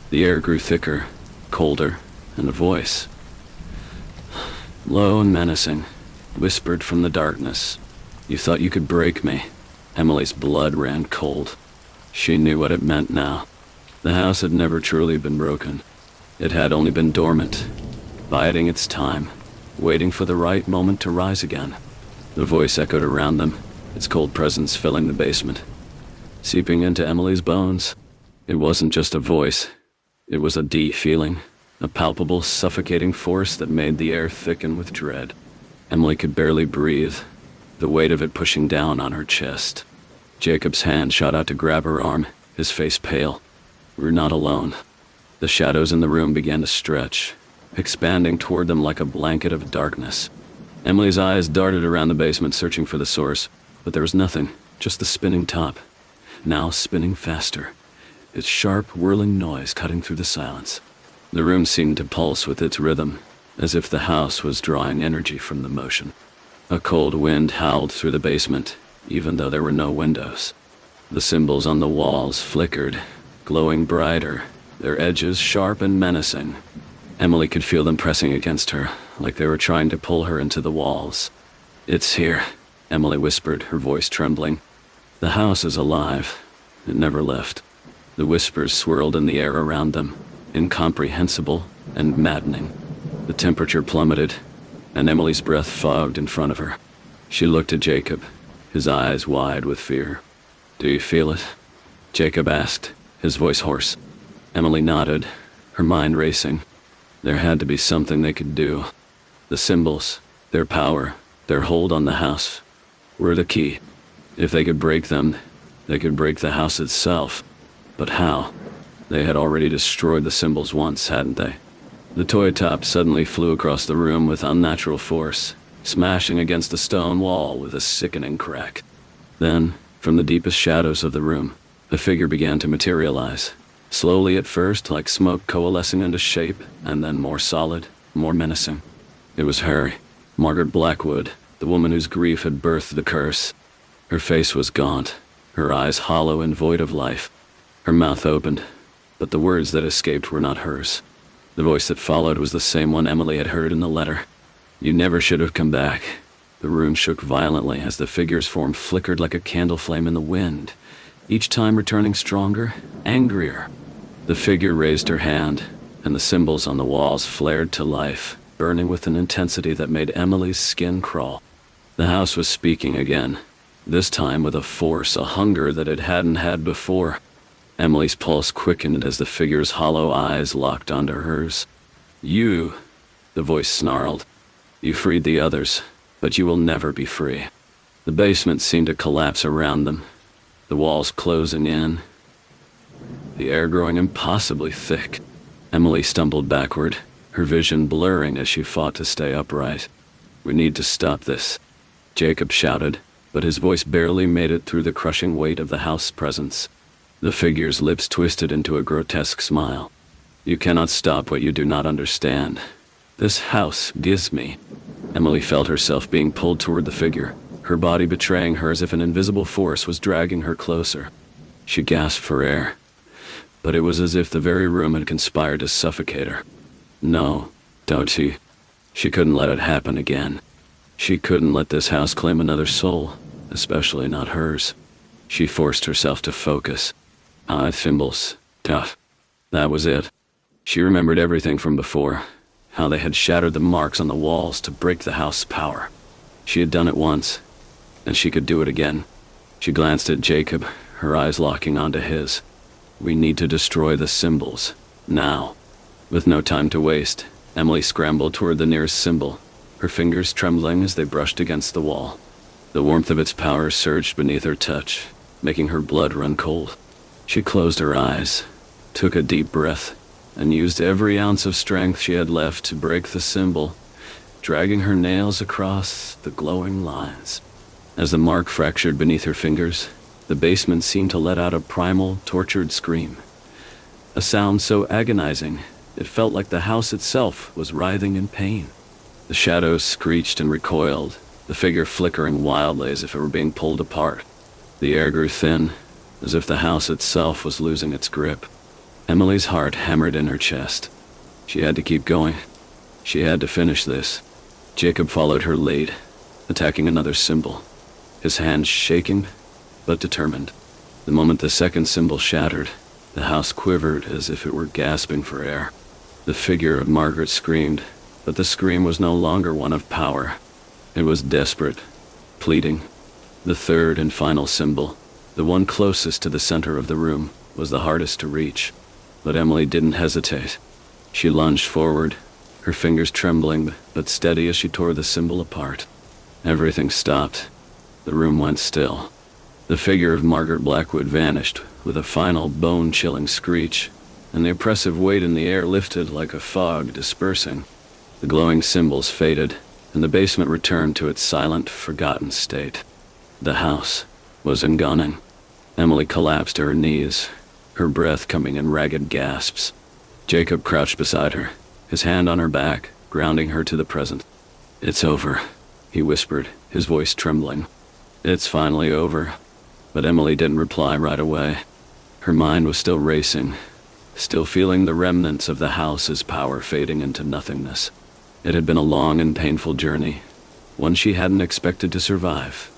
Speaker 1: The air grew thicker, colder, and a voice, low and menacing, whispered from the darkness. "You thought you could break me." Emily's blood ran cold. She knew what it meant now. The house had never truly been broken. It had only been dormant, biding its time, waiting for the right moment to rise again. The voice echoed around them, its cold presence filling the basement, seeping into Emily's bones. It wasn't just a voice. It was a deep feeling, a palpable, suffocating force that made the air thicken with dread. Emily could barely breathe, the weight of it pushing down on her chest. Jacob's hand shot out to grab her arm, his face pale. "We're not alone." The shadows in the room began to stretch, expanding toward them like a blanket of darkness. Emily's eyes darted around the basement, searching for the source, but there was nothing, just the spinning top, now spinning faster, its sharp, whirling noise cutting through the silence. The room seemed to pulse with its rhythm, as if the house was drawing energy from the motion. A cold wind howled through the basement, even though there were no windows. The symbols on the walls flickered, glowing brighter, their edges sharp and menacing. Emily could feel them pressing against her, like they were trying to pull her into the walls. "It's here," Emily whispered, her voice trembling. "The house is alive. It never left." The whispers swirled in the air around them, incomprehensible and maddening. The temperature plummeted, and Emily's breath fogged in front of her. She looked at Jacob, his eyes wide with fear. "Do you feel it?" Jacob asked, his voice hoarse. Emily nodded, her mind racing. There had to be something they could do. The symbols, their power, their hold on the house, were the key. If they could break them, they could break the house itself. But how? They had already destroyed the symbols once, hadn't they? The toy top suddenly flew across the room with unnatural force, smashing against the stone wall with a sickening crack. Then, from the deepest shadows of the room, a figure began to materialize. Slowly at first, like smoke coalescing into shape, and then more solid, more menacing. It was her, Margaret Blackwood, the woman whose grief had birthed the curse. Her face was gaunt, her eyes hollow and void of life. Her mouth opened, but the words that escaped were not hers. The voice that followed was the same one Emily had heard in the letter. "You never should have come back." The room shook violently as the figure's form flickered like a candle flame in the wind, each time returning stronger, angrier. The figure raised her hand, and the symbols on the walls flared to life, burning with an intensity that made Emily's skin crawl. The house was speaking again, this time with a force, a hunger that it hadn't had before. Emily's pulse quickened as the figure's hollow eyes locked onto hers. "You," the voice snarled. "You freed the others, but you will never be free." The basement seemed to collapse around them, the walls closing in, the air growing impossibly thick. Emily stumbled backward, her vision blurring as she fought to stay upright. "We need to stop this," Jacob shouted, but his voice barely made it through the crushing weight of the house presence. The figure's lips twisted into a grotesque smile. "You cannot stop what you do not understand. This house gives me." Emily felt herself being pulled toward the figure, her body betraying her as if an invisible force was dragging her closer. She gasped for air, but it was as if the very room had conspired to suffocate her. No, don't she? She couldn't let it happen again. She couldn't let this house claim another soul, especially not hers. She forced herself to focus. Thimbles. Tough. That was it. She remembered everything from before, how they had shattered the marks on the walls to break the house's power. She had done it once, and she could do it again. She glanced at Jacob, her eyes locking onto his. "We need to destroy the symbols, now." With no time to waste, Emily scrambled toward the nearest symbol, her fingers trembling as they brushed against the wall. The warmth of its power surged beneath her touch, making her blood run cold. She closed her eyes, took a deep breath, and used every ounce of strength she had left to break the symbol, dragging her nails across the glowing lines. As the mark fractured beneath her fingers, the basement seemed to let out a primal, tortured scream. A sound so agonizing, it felt like the house itself was writhing in pain. The shadows screeched and recoiled, the figure flickering wildly as if it were being pulled apart. The air grew thin, as if the house itself was losing its grip. Emily's heart hammered in her chest. She had to keep going. She had to finish this. Jacob followed her lead, attacking another symbol, his hands shaking, but determined. The moment the second symbol shattered, the house quivered as if it were gasping for air. The figure of Margaret screamed, but the scream was no longer one of power. It was desperate, pleading. The third and final symbol, the one closest to the center of the room, was the hardest to reach. But Emily didn't hesitate. She lunged forward, her fingers trembling but steady as she tore the symbol apart. Everything stopped. The room went still. The figure of Margaret Blackwood vanished with a final bone-chilling screech, and the oppressive weight in the air lifted like a fog dispersing. The glowing symbols faded, and the basement returned to its silent, forgotten state. The house was engone. Emily collapsed to her knees, her breath coming in ragged gasps. Jacob crouched beside her, his hand on her back, grounding her to the present. "It's over," he whispered, his voice trembling. "It's finally over." But Emily didn't reply right away. Her mind was still racing, still feeling the remnants of the house's power fading into nothingness. It had been a long and painful journey, one she hadn't expected to survive.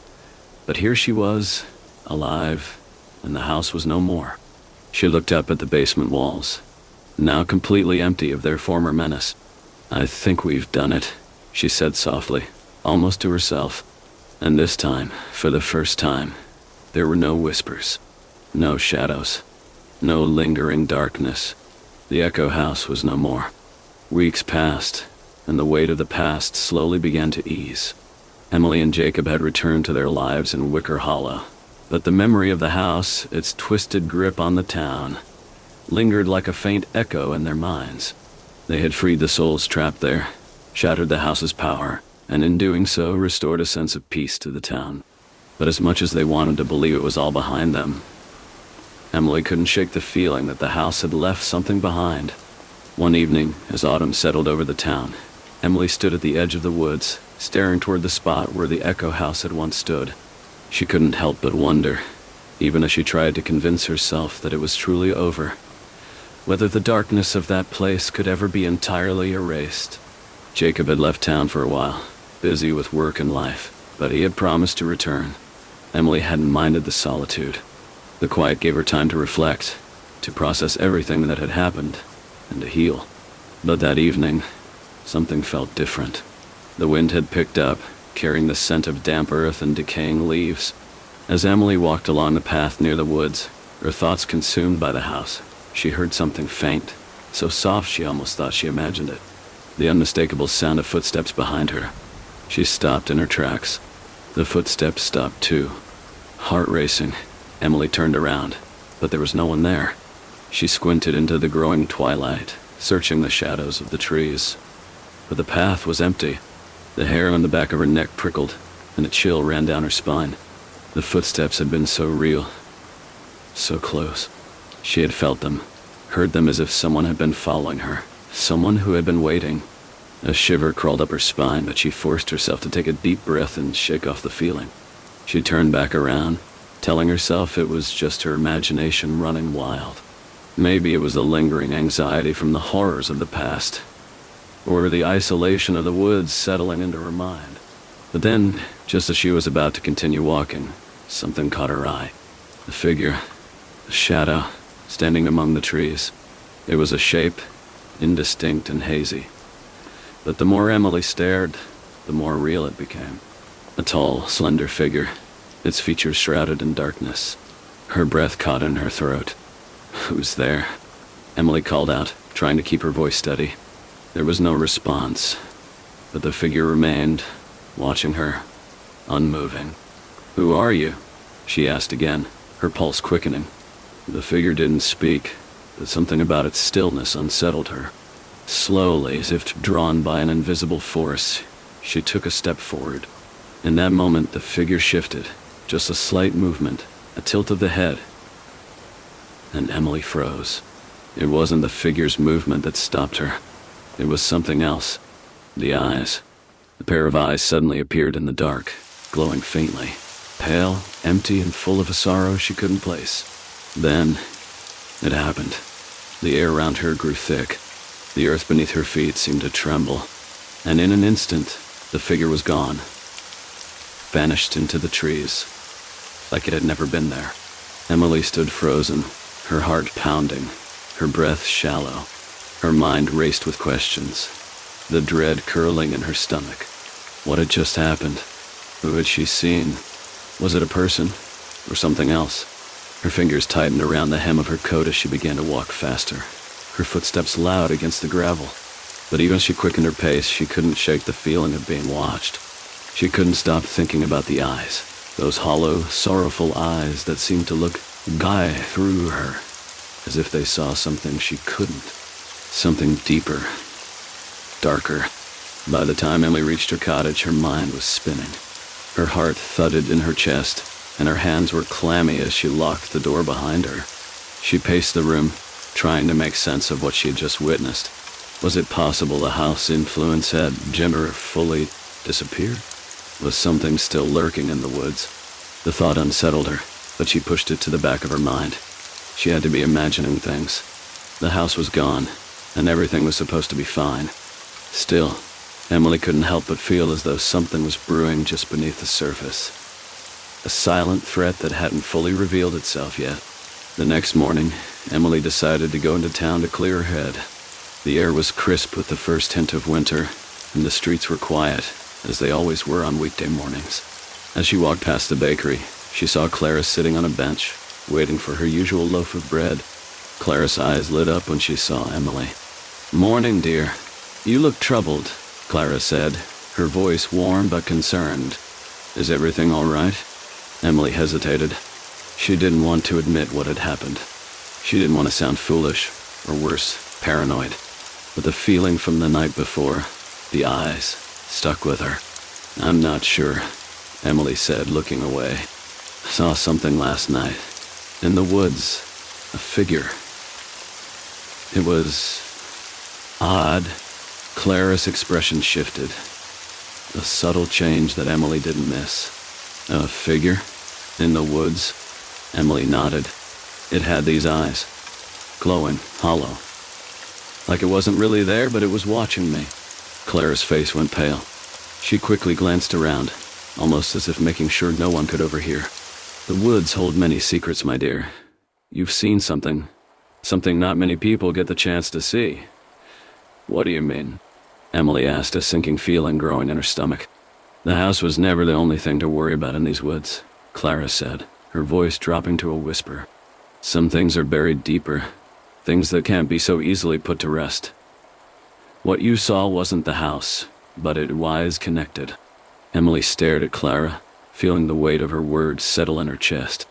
Speaker 1: But here she was, alive, and the house was no more. She looked up at the basement walls, now completely empty of their former menace. "I think we've done it," she said softly, almost to herself. And this time, for the first time, there were no whispers, no shadows, no lingering darkness. The Echo House was no more. Weeks passed, and the weight of the past slowly began to ease. Emily and Jacob had returned to their lives in Wicker Hollow, but the memory of the house, its twisted grip on the town, lingered like a faint echo in their minds. They had freed the souls trapped there, shattered the house's power, and in doing so restored a sense of peace to the town. But as much as they wanted to believe it was all behind them, Emily couldn't shake the feeling that the house had left something behind. One evening, as autumn settled over the town, Emily stood at the edge of the woods, staring toward the spot where the Echo House had once stood. She couldn't help but wonder, even as she tried to convince herself that it was truly over, whether the darkness of that place could ever be entirely erased. Jacob had left town for a while, busy with work and life, but he had promised to return. Emily hadn't minded the solitude. The quiet gave her time to reflect, to process everything that had happened, and to heal. But that evening, something felt different. The wind had picked up, carrying the scent of damp earth and decaying leaves. As Emily walked along the path near the woods, her thoughts consumed by the house, she heard something faint, so soft she almost thought she imagined it. The unmistakable sound of footsteps behind her. She stopped in her tracks. The footsteps stopped too. Heart racing, Emily turned around, but there was no one there. She squinted into the growing twilight, searching the shadows of the trees. But the path was empty. The hair on the back of her neck prickled, and a chill ran down her spine. The footsteps had been so real, so close. She had felt them, heard them as if someone had been following her, someone who had been waiting. A shiver crawled up her spine, but she forced herself to take a deep breath and shake off the feeling. She turned back around, telling herself it was just her imagination running wild. Maybe it was the lingering anxiety from the horrors of the past, or the isolation of the woods settling into her mind. But then, just as she was about to continue walking, something caught her eye. A figure, a shadow, standing among the trees. It was a shape, indistinct and hazy. But the more Emily stared, the more real it became. A tall, slender figure, its features shrouded in darkness. Her breath caught in her throat. "Who's there?" Emily called out, trying to keep her voice steady. There was no response, but the figure remained, watching her, unmoving. "Who are you?" she asked again, her pulse quickening. The figure didn't speak, but something about its stillness unsettled her. Slowly, as if drawn by an invisible force, she took a step forward. In that moment, the figure shifted, just a slight movement, a tilt of the head, and Emily froze. It wasn't the figure's movement that stopped her. It was something else. The eyes. A pair of eyes suddenly appeared in the dark, glowing faintly, pale, empty, and full of a sorrow she couldn't place. Then, it happened. The air around her grew thick. The earth beneath her feet seemed to tremble, and in an instant, the figure was gone, vanished into the trees, like it had never been there. Emily stood frozen, her heart pounding, her breath shallow. Her mind raced with questions, the dread curling in her stomach. What had just happened? Who had she seen? Was it a person, or something else? Her fingers tightened around the hem of her coat as she began to walk faster, her footsteps loud against the gravel. But even as she quickened her pace, she couldn't shake the feeling of being watched. She couldn't stop thinking about the eyes, those hollow, sorrowful eyes that seemed to look through her, as if they saw something she couldn't, something deeper, darker. By the time Emily reached her cottage, her mind was spinning. Her heart thudded in her chest, and her hands were clammy as she locked the door behind her. She paced the room, trying to make sense of what she had just witnessed. Was it possible the house influence had never fully disappeared? Was something still lurking in the woods? The thought unsettled her, but she pushed it to the back of her mind. She had to be imagining things. The house was gone, and everything was supposed to be fine. Still, Emily couldn't help but feel as though something was brewing just beneath the surface. A silent threat that hadn't fully revealed itself yet. The next morning, Emily decided to go into town to clear her head. The air was crisp with the first hint of winter, and the streets were quiet, as they always were on weekday mornings. As she walked past the bakery, she saw Clara sitting on a bench, waiting for her usual loaf of bread. Clara's eyes lit up when she saw Emily. "Morning, dear. You look troubled," Clara said, her voice warm but concerned. "Is everything all right?" Emily hesitated. She didn't want to admit what had happened. She didn't want to sound foolish, or worse, paranoid. But the feeling from the night before, the eyes, stuck with her. "I'm not sure," Emily said, looking away. "Saw something last night. In the woods. A figure. It was odd." Clara's expression shifted. A subtle change that Emily didn't miss. "A figure? In the woods?" Emily nodded. "It had these eyes. Glowing, hollow. Like it wasn't really there, but it was watching me." Clara's face went pale. She quickly glanced around, almost as if making sure no one could overhear. "The woods hold many secrets, my dear. You've seen something. Something not many people get the chance to see." "What do you mean?" Emily asked, a sinking feeling growing in her stomach. "The house was never the only thing to worry about in these woods," Clara said, her voice dropping to a whisper. "Some things are buried deeper, things that can't be so easily put to rest. What you saw wasn't the house, but it was connected." Emily stared at Clara, feeling the weight of her words settle in her chest.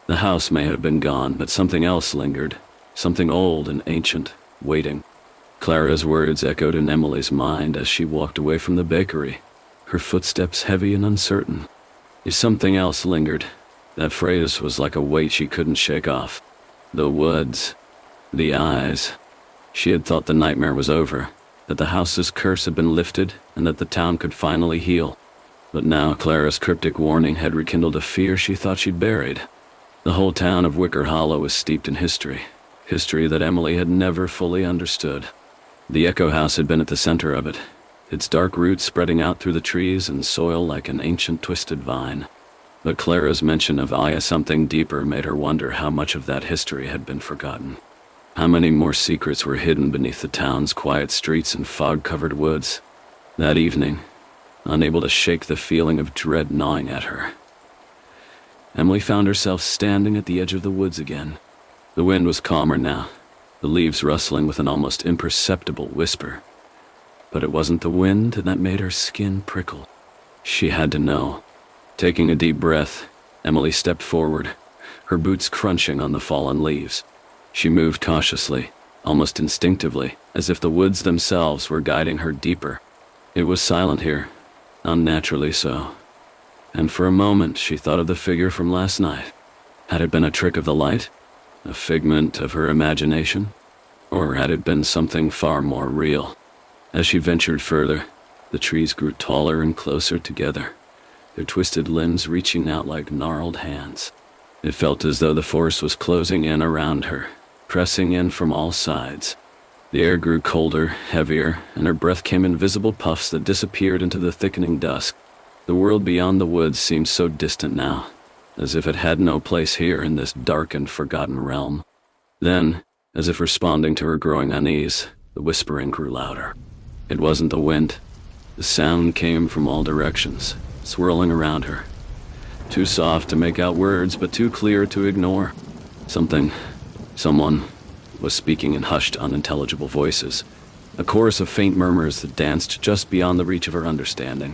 Speaker 1: The house may have been gone, but something else lingered, something old and ancient, waiting. Clara's words echoed in Emily's mind as she walked away from the bakery, her footsteps heavy and uncertain. If something else lingered, that phrase was like a weight she couldn't shake off. The woods, the eyes. She had thought the nightmare was over, that the house's curse had been lifted, and that the town could finally heal. But now Clara's cryptic warning had rekindled a fear she thought she'd buried. The whole town of Wicker Hollow was steeped in history that Emily had never fully understood. The Echo House had been at the center of it, its dark roots spreading out through the trees and soil like an ancient twisted vine. But Clara's mention of something deeper made her wonder how much of that history had been forgotten. How many more secrets were hidden beneath the town's quiet streets and fog-covered woods? That evening, unable to shake the feeling of dread gnawing at her, Emily found herself standing at the edge of the woods again. The wind was calmer now, the leaves rustling with an almost imperceptible whisper. But it wasn't the wind that made her skin prickle. She had to know. Taking a deep breath, Emily stepped forward, her boots crunching on the fallen leaves. She moved cautiously, almost instinctively, as if the woods themselves were guiding her deeper. It was silent here, unnaturally so. And for a moment she thought of the figure from last night. Had it been a trick of the light? A figment of her imagination? Or had it been something far more real? As she ventured further, the trees grew taller and closer together, their twisted limbs reaching out like gnarled hands. It felt as though the forest was closing in around her, pressing in from all sides. The air grew colder, heavier, and her breath came in visible puffs that disappeared into the thickening dusk. The world beyond the woods seemed so distant now, as if it had no place here in this dark and forgotten realm. Then, as if responding to her growing unease, the whispering grew louder. It wasn't the wind. The sound came from all directions, swirling around her. Too soft to make out words, but too clear to ignore. Someone was speaking in hushed, unintelligible voices, a chorus of faint murmurs that danced just beyond the reach of her understanding.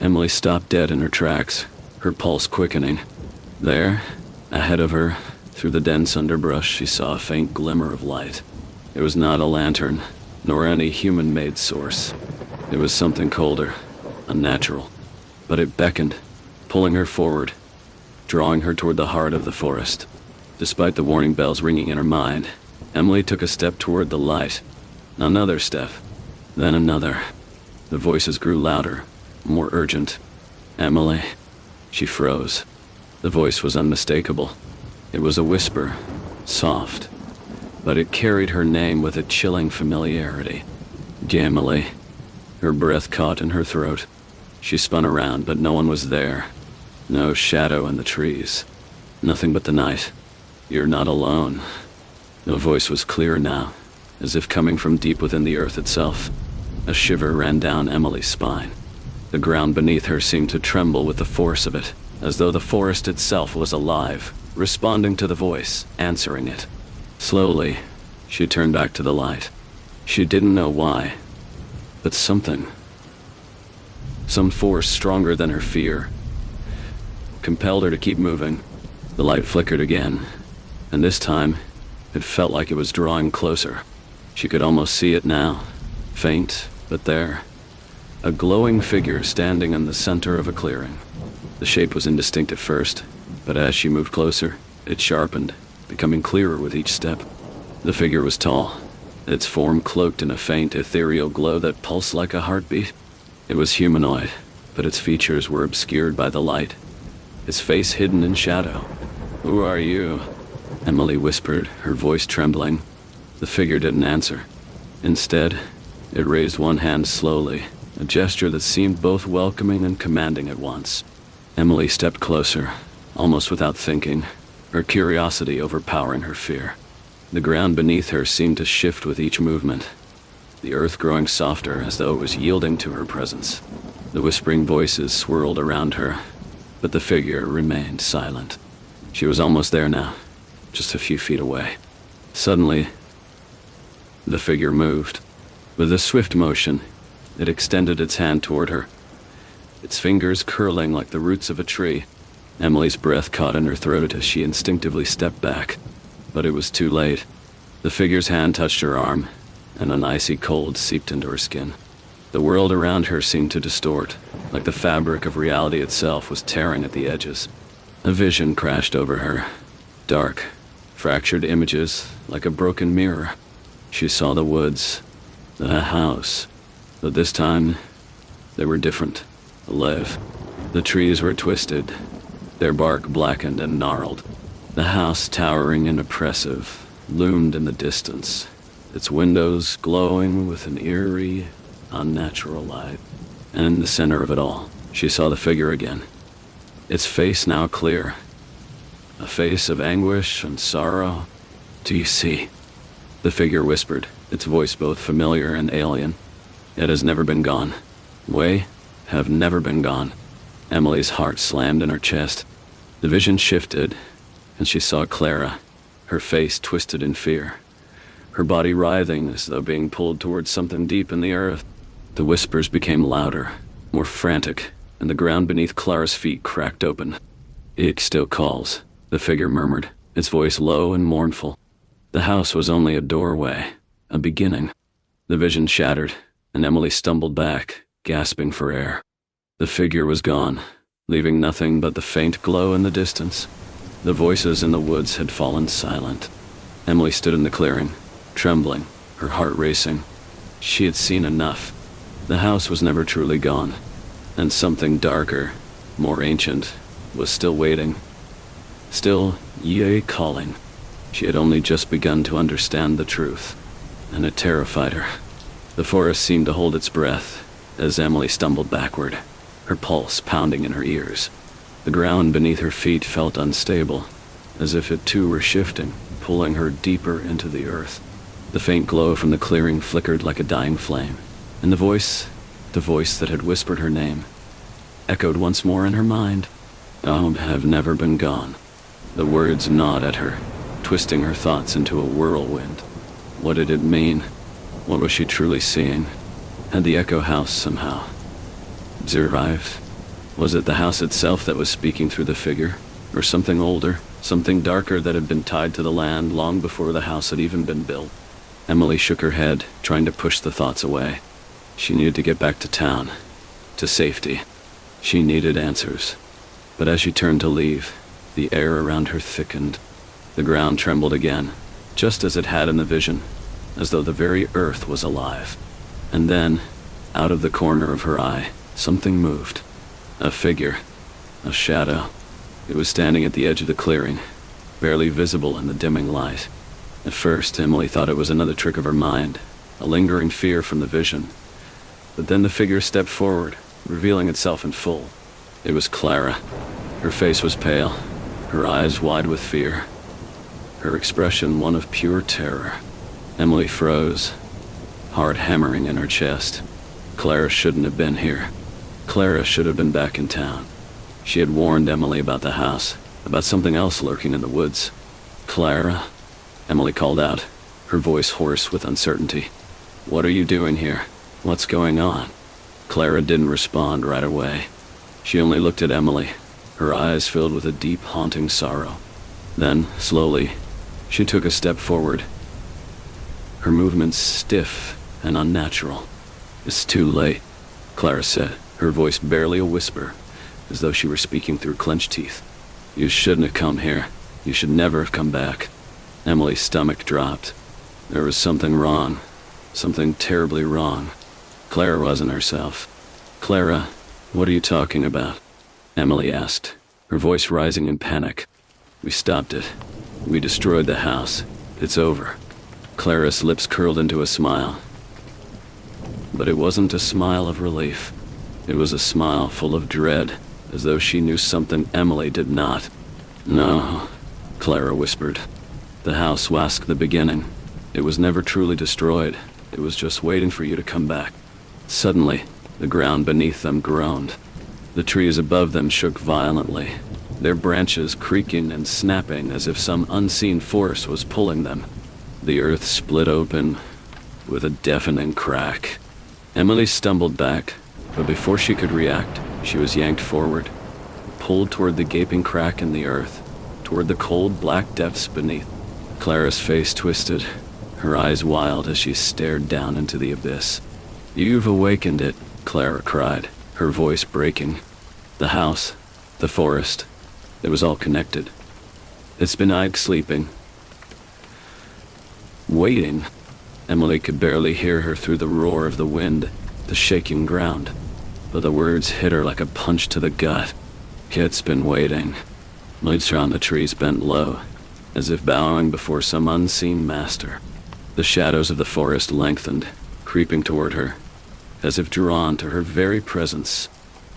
Speaker 1: Emily stopped dead in her tracks, her pulse quickening. There, ahead of her, through the dense underbrush, she saw a faint glimmer of light. It was not a lantern, nor any human-made source. It was something colder, unnatural. But it beckoned, pulling her forward, drawing her toward the heart of the forest. Despite the warning bells ringing in her mind, Emily took a step toward the light. Another step, then another. The voices grew louder, more urgent. Emily. She froze. The voice was unmistakable. It was a whisper, soft, but it carried her name with a chilling familiarity. Emily. Her breath caught in her throat. She spun around, but no one was there. No shadow in the trees. Nothing but the night. You're not alone. The voice was clear now, as if coming from deep within the earth itself. A shiver ran down Emily's spine. The ground beneath her seemed to tremble with the force of it, as though the forest itself was alive, responding to the voice, answering it. Slowly, she turned back to the light. She didn't know why, but some force stronger than her fear, compelled her to keep moving. The light flickered again, and this time, it felt like it was drawing closer. She could almost see it now, faint, but there. A glowing figure standing in the center of a clearing. The shape was indistinct at first, but as she moved closer, it sharpened, becoming clearer with each step. The figure was tall, its form cloaked in a faint, ethereal glow that pulsed like a heartbeat. It was humanoid, but its features were obscured by the light, its face hidden in shadow. "Who are you?" Emily whispered, her voice trembling. The figure didn't answer. Instead, it raised one hand slowly, a gesture that seemed both welcoming and commanding at once. Emily stepped closer, almost without thinking, her curiosity overpowering her fear. The ground beneath her seemed to shift with each movement, the earth growing softer as though it was yielding to her presence. The whispering voices swirled around her, but the figure remained silent. She was almost there now, just a few feet away. Suddenly, the figure moved. With a swift motion, it extended its hand toward her, its fingers curling like the roots of a tree. Emily's breath caught in her throat as she instinctively stepped back, but it was too late. The figure's hand touched her arm, and an icy cold seeped into her skin. The world around her seemed to distort, like the fabric of reality itself was tearing at the edges. A vision crashed over her, dark, fractured images like a broken mirror. She saw the woods, the house, but this time, they were different, alive. The trees were twisted, their bark blackened and gnarled. The house, towering and oppressive, loomed in the distance, its windows glowing with an eerie, unnatural light. And in the center of it all, she saw the figure again, its face now clear, a face of anguish and sorrow. "Do you see?" The figure whispered, its voice both familiar and alien. "It has never been gone. We have never been gone." Emily's heart slammed in her chest. The vision shifted, and she saw Clara, her face twisted in fear, her body writhing as though being pulled towards something deep in the earth. The whispers became louder, more frantic, and the ground beneath Clara's feet cracked open. "It still calls," the figure murmured, its voice low and mournful. The house was only a doorway, a beginning. The vision shattered, and Emily stumbled back, gasping for air. The figure was gone, leaving nothing but the faint glow in the distance. The voices in the woods had fallen silent. Emily stood in the clearing, trembling, her heart racing. She had seen enough. The house was never truly gone, and something darker, more ancient, was still waiting. Still, yea, calling. She had only just begun to understand the truth. and it terrified her. The forest seemed to hold its breath as Emily stumbled backward, her pulse pounding in her ears. The ground beneath her feet felt unstable, as if it too were shifting, pulling her deeper into the earth. The faint glow from the clearing flickered like a dying flame, and the voice that had whispered her name, echoed once more in her mind. "I have never been gone." The words gnawed at her, twisting her thoughts into a whirlwind. What did it mean? What was she truly seeing? Had the echo house somehow survived? Was it the house itself that was speaking through the figure? Or something older, something darker that had been tied to the land long before the house had even been built? Emily shook her head, trying to push the thoughts away. She needed to get back to town, to safety. She needed answers. But as she turned to leave, the air around her thickened. The ground trembled again, just as it had in the vision, as though the very earth was alive. And then, out of the corner of her eye, something moved. A figure, a shadow. It was standing at the edge of the clearing, barely visible in the dimming light. At first, Emily thought it was another trick of her mind, a lingering fear from the vision. But then the figure stepped forward, revealing itself in full. It was Clara. Her face was pale, her eyes wide with fear, her expression one of pure terror. Emily froze, heart hammering in her chest. Clara shouldn't have been here. Clara should have been back in town. She had warned Emily about the house, about something else lurking in the woods. "Clara?" Emily called out, her voice hoarse with uncertainty. "What are you doing here? What's going on?" Clara didn't respond right away. She only looked at Emily, her eyes filled with a deep, haunting sorrow. Then, slowly, she took a step forward, her movements stiff and unnatural. "It's too late," Clara said, her voice barely a whisper, as though she were speaking through clenched teeth. "You shouldn't have come here. You should never have come back." Emily's stomach dropped. There was something wrong, something terribly wrong. Clara wasn't herself. "Clara, what are you talking about?" Emily asked, her voice rising in panic. "We stopped it. We destroyed the house. It's over." Clara's lips curled into a smile. But it wasn't a smile of relief. It was a smile full of dread, as though she knew something Emily did not. "No," Clara whispered. "The house was the beginning. It was never truly destroyed. It was just waiting for you to come back." Suddenly, the ground beneath them groaned. The trees above them shook violently, their branches creaking and snapping as if some unseen force was pulling them. The earth split open with a deafening crack. Emily stumbled back, but before she could react, she was yanked forward, pulled toward the gaping crack in the earth, toward the cold black depths beneath. Clara's face twisted, her eyes wild as she stared down into the abyss. "You've awakened it," Clara cried, her voice breaking. The house, the forest, it was all connected. It's been Ike sleeping, waiting. Emily could barely hear her through the roar of the wind, the shaking ground, but the words hit her like a punch to the gut. "Kit's been waiting." Lights around the trees bent low, as if bowing before some unseen master. The shadows of the forest lengthened, creeping toward her, as if drawn to her very presence.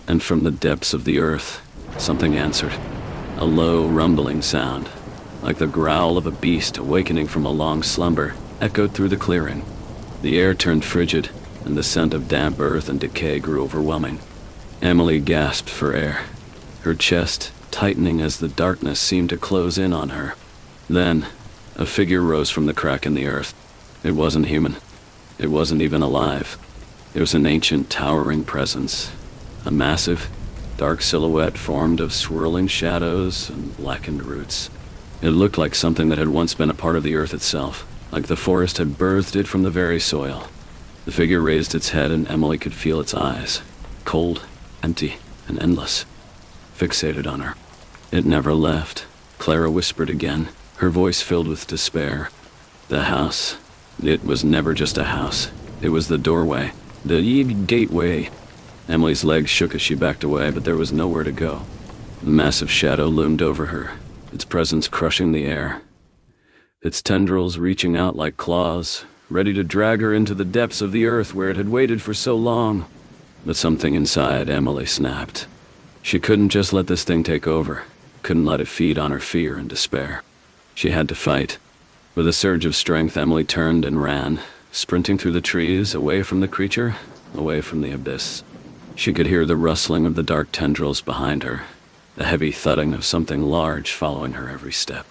Speaker 1: And from the depths of the earth, something answered. A low, rumbling sound, like the growl of a beast awakening from a long slumber, echoed through the clearing. The air turned frigid, and the scent of damp earth and decay grew overwhelming. Emily gasped for air, her chest tightening as the darkness seemed to close in on her. Then, a figure rose from the crack in the earth. It wasn't human. It wasn't even alive. It was an ancient, towering presence. A massive, dark silhouette formed of swirling shadows and blackened roots. It looked like something that had once been a part of the earth itself, like the forest had birthed it from the very soil. The figure raised its head and Emily could feel its eyes, cold, empty, and endless, fixated on her. It never left, Clara whispered again, her voice filled with despair. The house. It was never just a house. It was the doorway, the gateway. Emily's legs shook as she backed away, but there was nowhere to go. A massive shadow loomed over her, its presence crushing the air, its tendrils reaching out like claws, ready to drag her into the depths of the earth where it had waited for so long. But something inside Emily snapped. She couldn't just let this thing take over, couldn't let it feed on her fear and despair. She had to fight. With a surge of strength, Emily turned and ran, sprinting through the trees, away from the creature, away from the abyss. She could hear the rustling of the dark tendrils behind her, the heavy thudding of something large following her every step.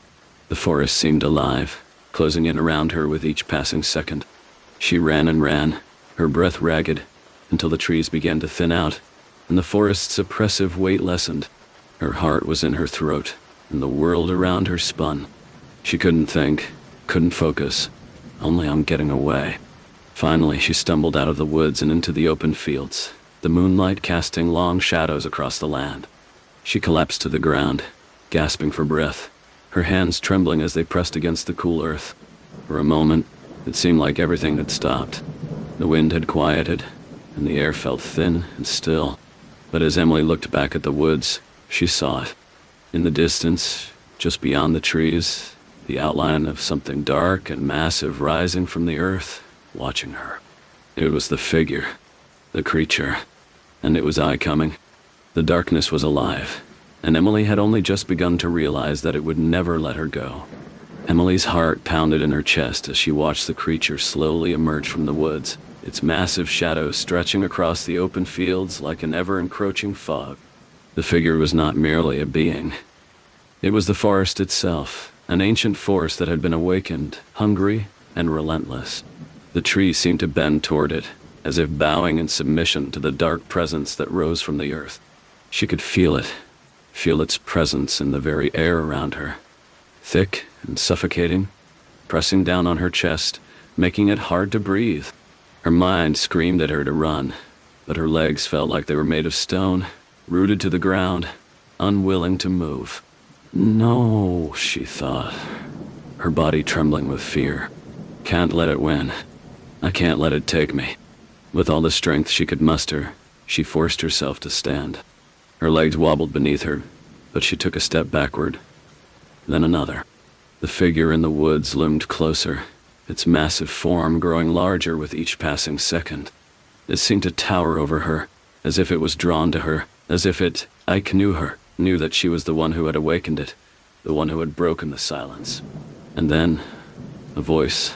Speaker 1: The forest seemed alive, closing in around her with each passing second. She ran and ran, her breath ragged, until the trees began to thin out, and the forest's oppressive weight lessened. Her heart was in her throat, and the world around her spun. She couldn't think, couldn't focus, only on getting away. Finally, she stumbled out of the woods and into the open fields, the moonlight casting long shadows across the land. She collapsed to the ground, gasping for breath, her hands trembling as they pressed against the cool earth. For a moment, it seemed like everything had stopped. The wind had quieted, and the air felt thin and still. But as Emily looked back at the woods, she saw it. In the distance, just beyond the trees, the outline of something dark and massive rising from the earth, watching her. It was the figure, the creature, and it was coming. The darkness was alive, and Emily had only just begun to realize that it would never let her go. Emily's heart pounded in her chest as she watched the creature slowly emerge from the woods, its massive shadow stretching across the open fields like an ever-encroaching fog. The figure was not merely a being. It was the forest itself, an ancient force that had been awakened, hungry, and relentless. The trees seemed to bend toward it, as if bowing in submission to the dark presence that rose from the earth. She could feel it, feel its presence in the very air around her, thick and suffocating, pressing down on her chest, making it hard to breathe. Her mind screamed at her to run, but her legs felt like they were made of stone, rooted to the ground, unwilling to move. No, she thought, her body trembling with fear. Can't let it win. I can't let it take me. With all the strength she could muster, she forced herself to stand. Her legs wobbled beneath her, but she took a step backward, then another. The figure in the woods loomed closer, its massive form growing larger with each passing second. It seemed to tower over her, as if it was drawn to her, as if it, knew her, knew that she was the one who had awakened it, the one who had broken the silence. And then, a voice,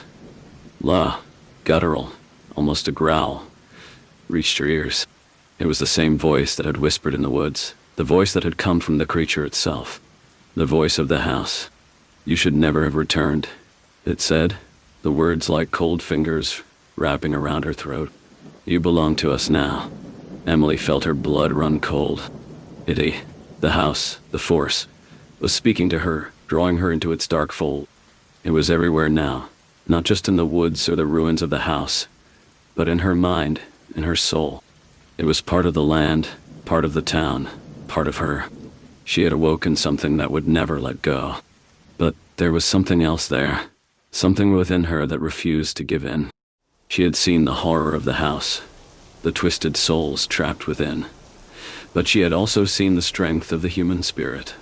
Speaker 1: guttural, almost a growl, reached her ears. It was the same voice that had whispered in the woods, the voice that had come from the creature itself, the voice of the house. You should never have returned, it said, the words like cold fingers wrapping around her throat. You belong to us now. Emily felt her blood run cold. The house, the force, was speaking to her, drawing her into its dark fold. It was everywhere now, not just in the woods or the ruins of the house, but in her mind, in her soul. It was part of the land, part of the town, part of her. She had awoken something that would never let go. But there was something else there, something within her that refused to give in. She had seen the horror of the house, the twisted souls trapped within. But she had also seen the strength of the human spirit,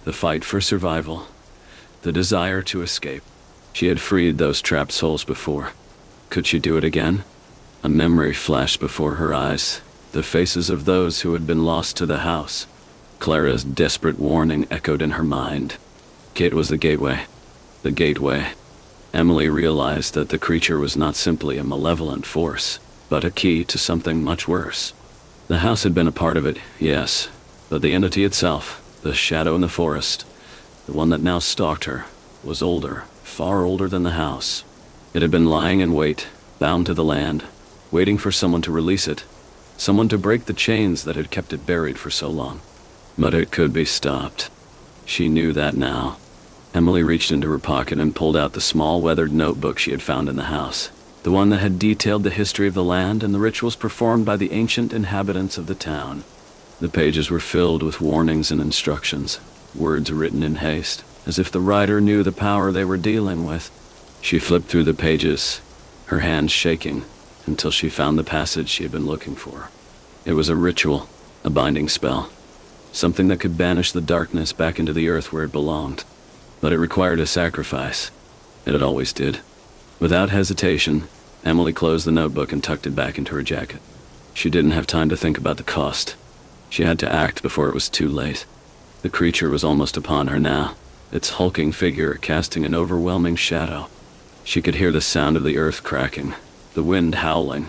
Speaker 1: the fight for survival, the desire to escape. She had freed those trapped souls before. Could she do it again? A memory flashed before her eyes, the faces of those who had been lost to the house. Clara's desperate warning echoed in her mind. It was the gateway. The gateway. Emily realized that the creature was not simply a malevolent force, but a key to something much worse. The house had been a part of it, yes, but the entity itself, the shadow in the forest, the one that now stalked her, was older, far older than the house. It had been lying in wait, bound to the land, waiting for someone to release it, someone to break the chains that had kept it buried for so long. But it could be stopped. She knew that now. Emily reached into her pocket and pulled out the small weathered notebook she had found in the house, the one that had detailed the history of the land and the rituals performed by the ancient inhabitants of the town. The pages were filled with warnings and instructions, words written in haste, as if the writer knew the power they were dealing with. She flipped through the pages, her hands shaking, until she found the passage she had been looking for. It was a ritual, a binding spell, something that could banish the darkness back into the earth where it belonged. But it required a sacrifice. It always did. Without hesitation, Emily closed the notebook and tucked it back into her jacket. She didn't have time to think about the cost. She had to act before it was too late. The creature was almost upon her now, its hulking figure casting an overwhelming shadow. She could hear the sound of the earth cracking, the wind howling,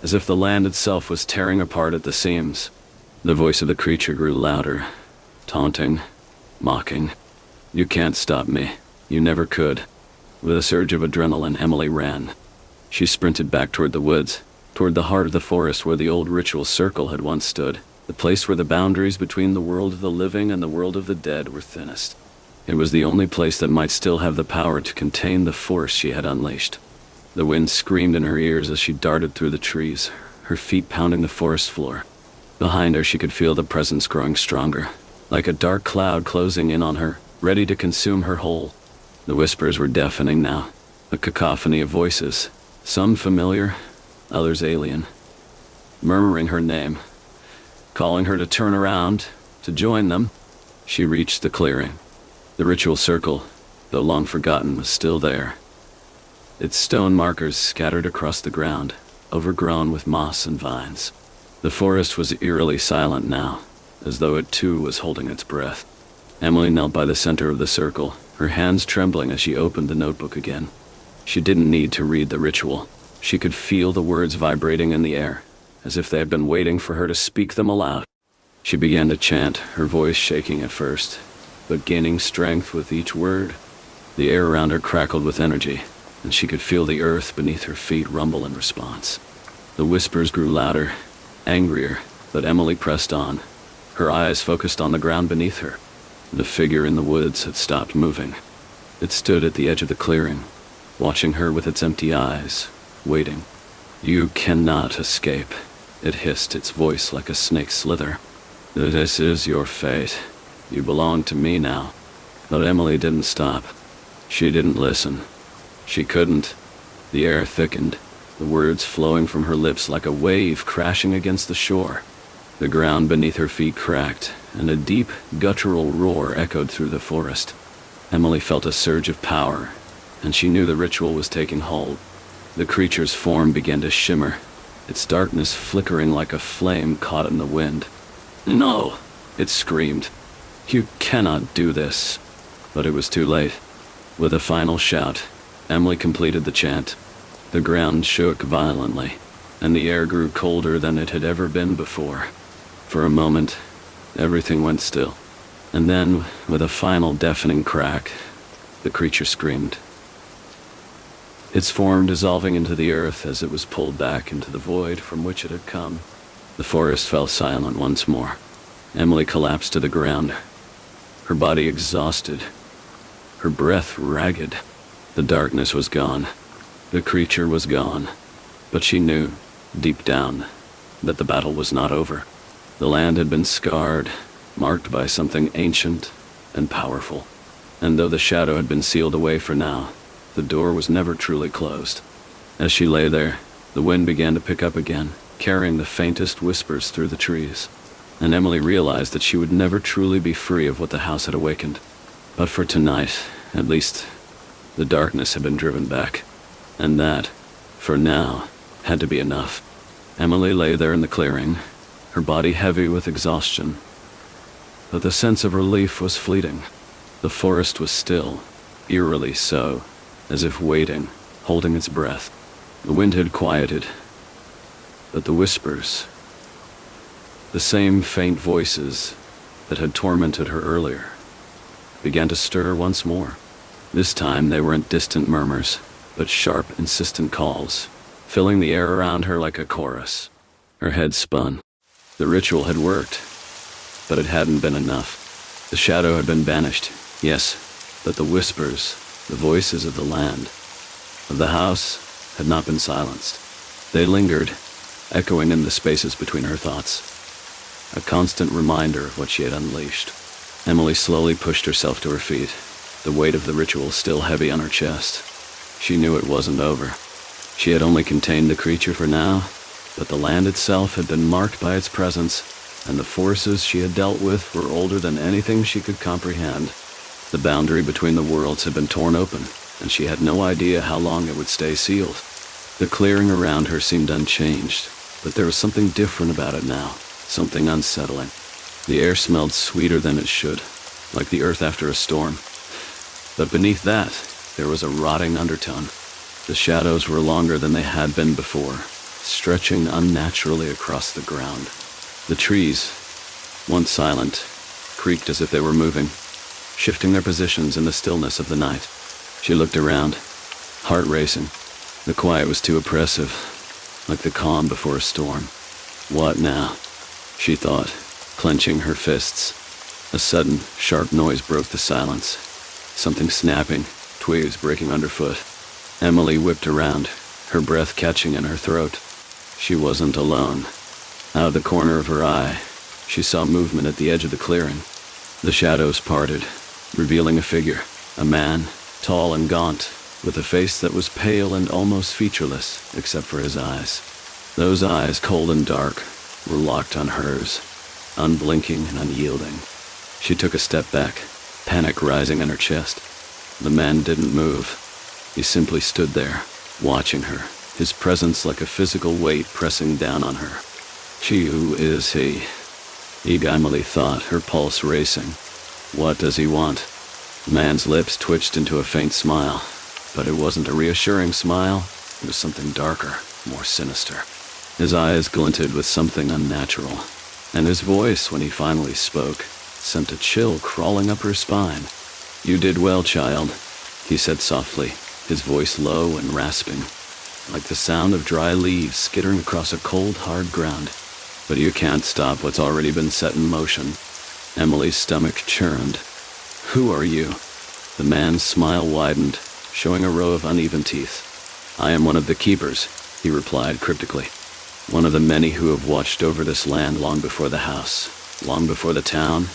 Speaker 1: as if the land itself was tearing apart at the seams. The voice of the creature grew louder, taunting, mocking. "You can't stop me. You never could." With a surge of adrenaline, Emily ran. She sprinted back toward the woods, toward the heart of the forest where the old ritual circle had once stood, the place where the boundaries between the world of the living and the world of the dead were thinnest. It was the only place that might still have the power to contain the force she had unleashed. The wind screamed in her ears as she darted through the trees, her feet pounding the forest floor. Behind her, she could feel the presence growing stronger, like a dark cloud closing in on her, ready to consume her whole. The whispers were deafening now, a cacophony of voices, some familiar, others alien, murmuring her name, calling her to turn around, to join them. She reached the clearing. The ritual circle, though long forgotten, was still there. Its stone markers scattered across the ground, overgrown with moss and vines. The forest was eerily silent now, as though it too was holding its breath. Emily knelt by the center of the circle, her hands trembling as she opened the notebook again. She didn't need to read the ritual. She could feel the words vibrating in the air, as if they had been waiting for her to speak them aloud. She began to chant, her voice shaking at first, but gaining strength with each word. The air around her crackled with energy, and she could feel the earth beneath her feet rumble in response. The whispers grew louder, angrier, but Emily pressed on, her eyes focused on the ground beneath her. The figure in the woods had stopped moving. It stood at the edge of the clearing, watching her with its empty eyes, waiting. "You cannot escape," it hissed, its voice like a snake's slither. "This is your fate. You belong to me now." But Emily didn't stop. She didn't listen. She couldn't. The air thickened, the words flowing from her lips like a wave crashing against the shore. The ground beneath her feet cracked, and a deep, guttural roar echoed through the forest. Emily felt a surge of power, and she knew the ritual was taking hold. The creature's form began to shimmer, its darkness flickering like a flame caught in the wind. "No!" it screamed. "You cannot do this." But it was too late. With a final shout, Emily completed the chant. The ground shook violently, and the air grew colder than it had ever been before. For a moment, everything went still, and then, with a final deafening crack, the creature screamed. Its form dissolving into the earth as it was pulled back into the void from which it had come. The forest fell silent once more. Emily collapsed to the ground, her body exhausted, her breath ragged. The darkness was gone. The creature was gone. But she knew, deep down, that the battle was not over. The land had been scarred, marked by something ancient and powerful. And though the shadow had been sealed away for now, the door was never truly closed. As she lay there, the wind began to pick up again, carrying the faintest whispers through the trees. And Emily realized that she would never truly be free of what the house had awakened. But for tonight, at least, the darkness had been driven back. And that, for now, had to be enough. Emily lay there in the clearing, her body heavy with exhaustion. But the sense of relief was fleeting. The forest was still, eerily so, as if waiting, holding its breath. The wind had quieted, but the whispers, the same faint voices that had tormented her earlier, began to stir once more. This time they weren't distant murmurs, but sharp, insistent calls, filling the air around her like a chorus. Her head spun. The ritual had worked, but it hadn't been enough. The shadow had been banished, yes, but the whispers, the voices of the land, of the house, had not been silenced. They lingered, echoing in the spaces between her thoughts, a constant reminder of what she had unleashed. Emily slowly pushed herself to her feet, the weight of the ritual still heavy on her chest. She knew it wasn't over. She had only contained the creature for now, but the land itself had been marked by its presence, and the forces she had dealt with were older than anything she could comprehend. The boundary between the worlds had been torn open, and she had no idea how long it would stay sealed. The clearing around her seemed unchanged, but there was something different about it now, something unsettling. The air smelled sweeter than it should, like the earth after a storm. But beneath that, there was a rotting undertone. The shadows were longer than they had been before, stretching unnaturally across the ground. The trees, once silent, creaked as if they were moving, shifting their positions in the stillness of the night. She looked around, heart racing. The quiet was too oppressive, like the calm before a storm. What now? She thought, clenching her fists. A sudden, sharp noise broke the silence. Something snapping, twigs breaking underfoot. Emily whipped around, her breath catching in her throat. She wasn't alone. Out of the corner of her eye, she saw movement at the edge of the clearing. The shadows parted, revealing a figure, a man, tall and gaunt, with a face that was pale and almost featureless, except for his eyes. Those eyes, cold and dark, were locked on hers, unblinking and unyielding. She took a step back, panic rising in her chest. The man didn't move. He simply stood there, watching her, his presence like a physical weight pressing down on her. Who is he? Emily thought, her pulse racing. What does he want? The man's lips twitched into a faint smile, but it wasn't a reassuring smile. It was something darker, more sinister. His eyes glinted with something unnatural, and his voice, when he finally spoke, sent a chill crawling up her spine. "You did well, child," he said softly, his voice low and rasping, like the sound of dry leaves skittering across a cold, hard ground. "But you can't stop what's already been set in motion." Emily's stomach churned. "Who are you?" The man's smile widened, showing a row of uneven teeth. "I am one of the keepers," he replied cryptically. "One of the many who have watched over this land long before the house, long before the town.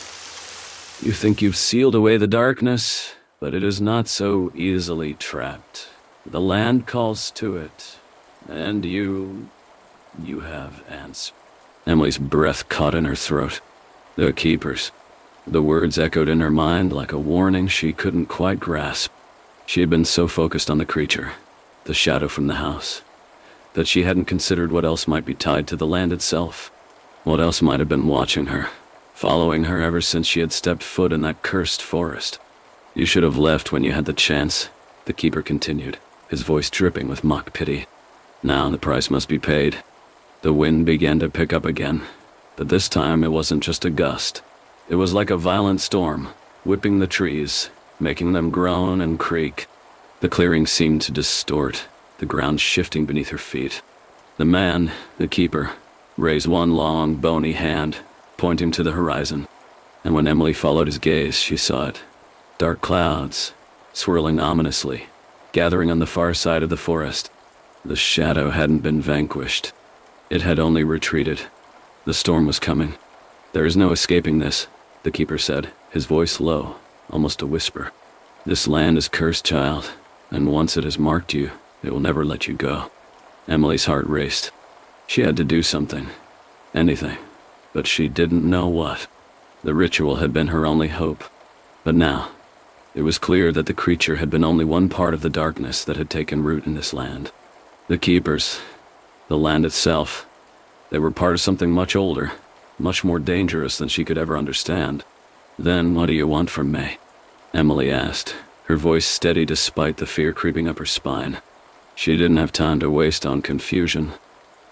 Speaker 1: You think you've sealed away the darkness, but it is not so easily trapped. The land calls to it, and you have answered." Emily's breath caught in her throat. The keepers. The words echoed in her mind like a warning she couldn't quite grasp. She had been so focused on the creature, the shadow from the house, that she hadn't considered what else might be tied to the land itself. What else might have been watching her, following her ever since she had stepped foot in that cursed forest. "You should have left when you had the chance," the keeper continued, his voice dripping with mock pity. "Now the price must be paid." The wind began to pick up again, but this time it wasn't just a gust. It was like a violent storm, whipping the trees, making them groan and creak. The clearing seemed to distort, the ground shifting beneath her feet. The man, the keeper, raised one long, bony hand, pointing to the horizon, and when Emily followed his gaze, she saw it. Dark clouds, swirling ominously, gathering on the far side of the forest. The shadow hadn't been vanquished. It had only retreated. The storm was coming. "There is no escaping this," the keeper said, his voice low, almost a whisper. "This land is cursed, child, and once it has marked you, it will never let you go." Emily's heart raced. She had to do something, anything, but she didn't know what. The ritual had been her only hope, but now, it was clear that the creature had been only one part of the darkness that had taken root in this land. The keepers, the land itself, they were part of something much older, much more dangerous than she could ever understand. "Then what do you want from me?" Emily asked, her voice steady despite the fear creeping up her spine. She didn't have time to waste on confusion.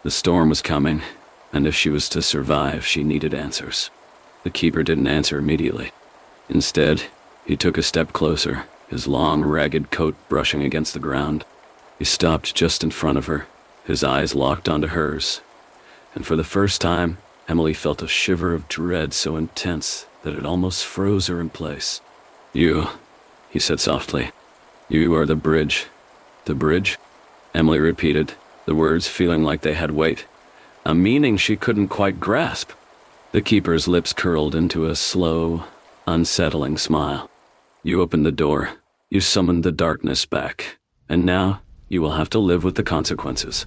Speaker 1: The storm was coming, and if she was to survive, she needed answers. The keeper didn't answer immediately. Instead, he took a step closer, his long, ragged coat brushing against the ground. He stopped just in front of her, his eyes locked onto hers, and for the first time, Emily felt a shiver of dread so intense that it almost froze her in place. "You," he said softly, "you are the bridge." "The bridge?" Emily repeated, the words feeling like they had weight, a meaning she couldn't quite grasp. The keeper's lips curled into a slow, unsettling smile. "You opened the door, you summoned the darkness back, and now you will have to live with the consequences."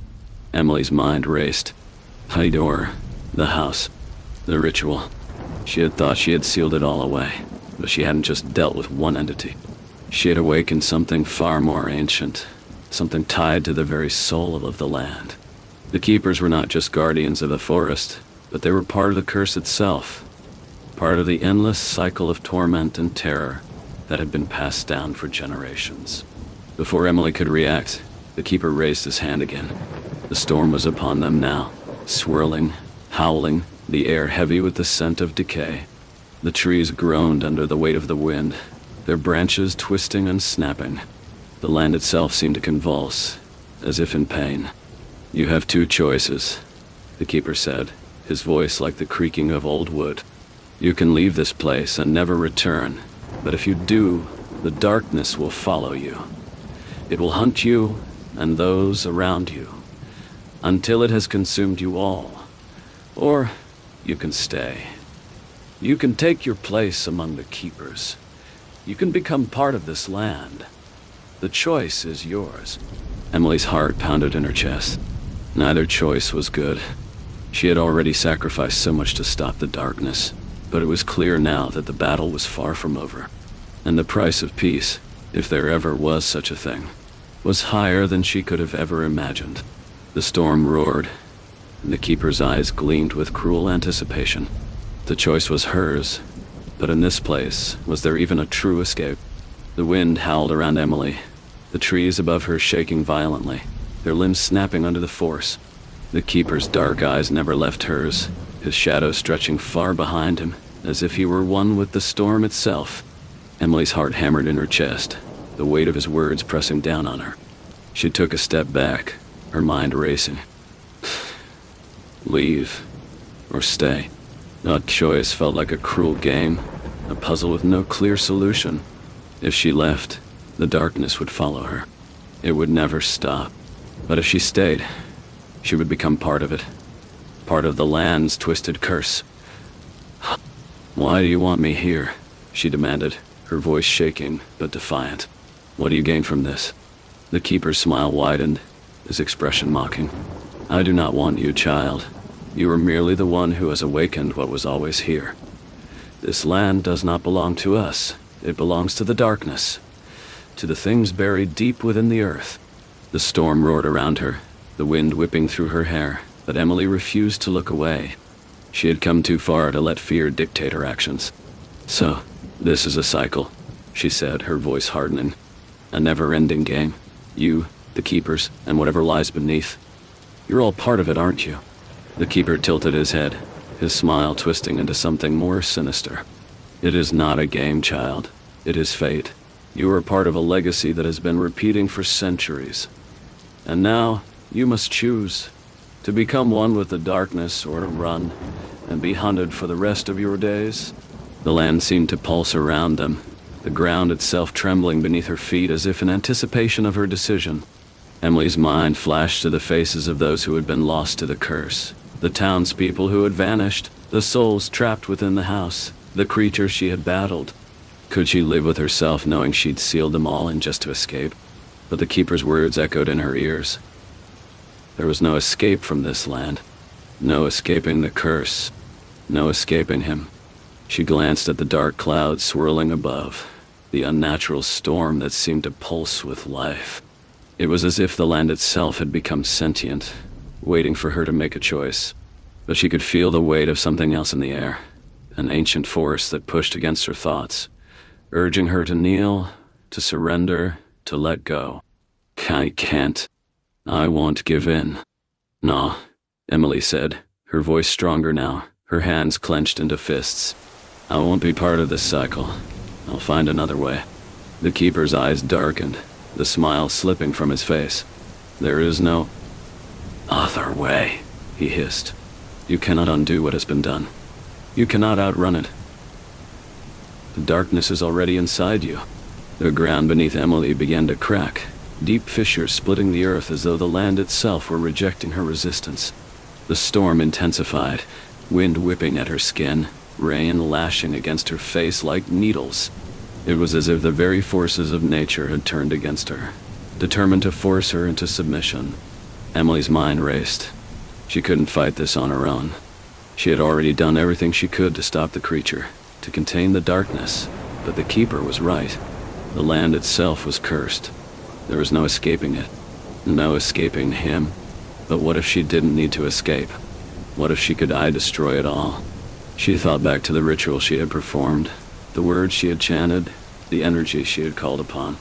Speaker 1: Emily's mind raced. The door, the house, the ritual. She had thought she had sealed it all away, but she hadn't just dealt with one entity. She had awakened something far more ancient, something tied to the very soul of the land. The keepers were not just guardians of the forest, but they were part of the curse itself, part of the endless cycle of torment and terror that had been passed down for generations. Before Emily could react, the keeper raised his hand again. The storm was upon them now, swirling, howling, the air heavy with the scent of decay. The trees groaned under the weight of the wind, their branches twisting and snapping. The land itself seemed to convulse, as if in pain. "You have two choices," the keeper said, his voice like the creaking of old wood. "You can leave this place and never return, but if you do, the darkness will follow you. It will hunt you and those around you, until it has consumed you all. Or you can stay. You can take your place among the keepers. You can become part of this land. The choice is yours." Emily's heart pounded in her chest. Neither choice was good. She had already sacrificed so much to stop the darkness, but it was clear now that the battle was far from over. And the price of peace, if there ever was such a thing, was higher than she could have ever imagined. The storm roared, and the keeper's eyes gleamed with cruel anticipation. The choice was hers, but in this place, was there even a true escape? The wind howled around Emily, the trees above her shaking violently, their limbs snapping under the force. The keeper's dark eyes never left hers, his shadow stretching far behind him, as if he were one with the storm itself. Emily's heart hammered in her chest, the weight of his words pressing down on her. She took a step back, her mind racing. Leave, or stay. That choice felt like a cruel game, a puzzle with no clear solution. If she left, the darkness would follow her. It would never stop. But if she stayed, she would become part of it, part of the land's twisted curse. "Why do you want me here?" she demanded, her voice shaking but defiant. "What do you gain from this?" The keeper's smile widened, his expression mocking. "I do not want you, child. You are merely the one who has awakened what was always here. This land does not belong to us. It belongs to the darkness, to the things buried deep within the earth." The storm roared around her, the wind whipping through her hair, but Emily refused to look away. She had come too far to let fear dictate her actions. "So, this is a cycle," she said, her voice hardening. "A never-ending game. You, the keepers, and whatever lies beneath. You're all part of it, aren't you?" The keeper tilted his head, his smile twisting into something more sinister. "It is not a game, child. It is fate. You are part of a legacy that has been repeating for centuries. And now, you must choose to become one with the darkness or to run and be hunted for the rest of your days." The land seemed to pulse around them, the ground itself trembling beneath her feet as if in anticipation of her decision. Emily's mind flashed to the faces of those who had been lost to the curse, the townspeople who had vanished, the souls trapped within the house, the creatures she had battled. Could she live with herself knowing she'd sealed them all in just to escape? But the keeper's words echoed in her ears. There was no escape from this land, no escaping the curse, no escaping him. She glanced at the dark clouds swirling above, the unnatural storm that seemed to pulse with life. It was as if the land itself had become sentient, waiting for her to make a choice. But she could feel the weight of something else in the air, an ancient force that pushed against her thoughts, urging her to kneel, to surrender, to let go. "I can't. I won't give in." "No," Emily said, her voice stronger now, her hands clenched into fists. "I won't be part of this cycle. I'll find another way." The keeper's eyes darkened, the smile slipping from his face. "There is no other way," he hissed. "You cannot undo what has been done. You cannot outrun it. The darkness is already inside you." The ground beneath Emily began to crack, deep fissures splitting the earth as though the land itself were rejecting her resistance. The storm intensified, wind whipping at her skin, rain lashing against her face like needles. It was as if the very forces of nature had turned against her, determined to force her into submission. Emily's mind raced. She couldn't fight this on her own. She had already done everything she could to stop the creature, to contain the darkness, but the keeper was right. The land itself was cursed. There was no escaping it. No escaping him. But what if she didn't need to escape? What if she could destroy it all? She thought back to the ritual she had performed, the words she had chanted, the energy she had called upon.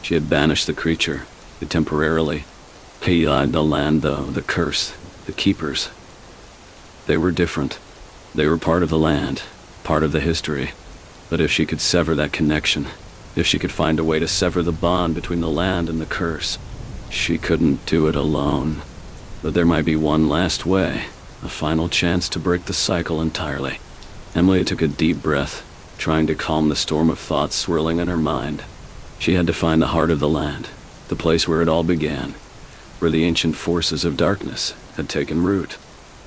Speaker 1: She had banished the creature, temporarily. He eyed the land, though, the curse, the keepers. They were different. They were part of the land, part of the history. But if she could sever that connection, if she could find a way to sever the bond between the land and the curse, she couldn't do it alone. But there might be one last way, a final chance to break the cycle entirely. Emily took a deep breath, trying to calm the storm of thoughts swirling in her mind. She had to find the heart of the land, the place where it all began, where the ancient forces of darkness had taken root.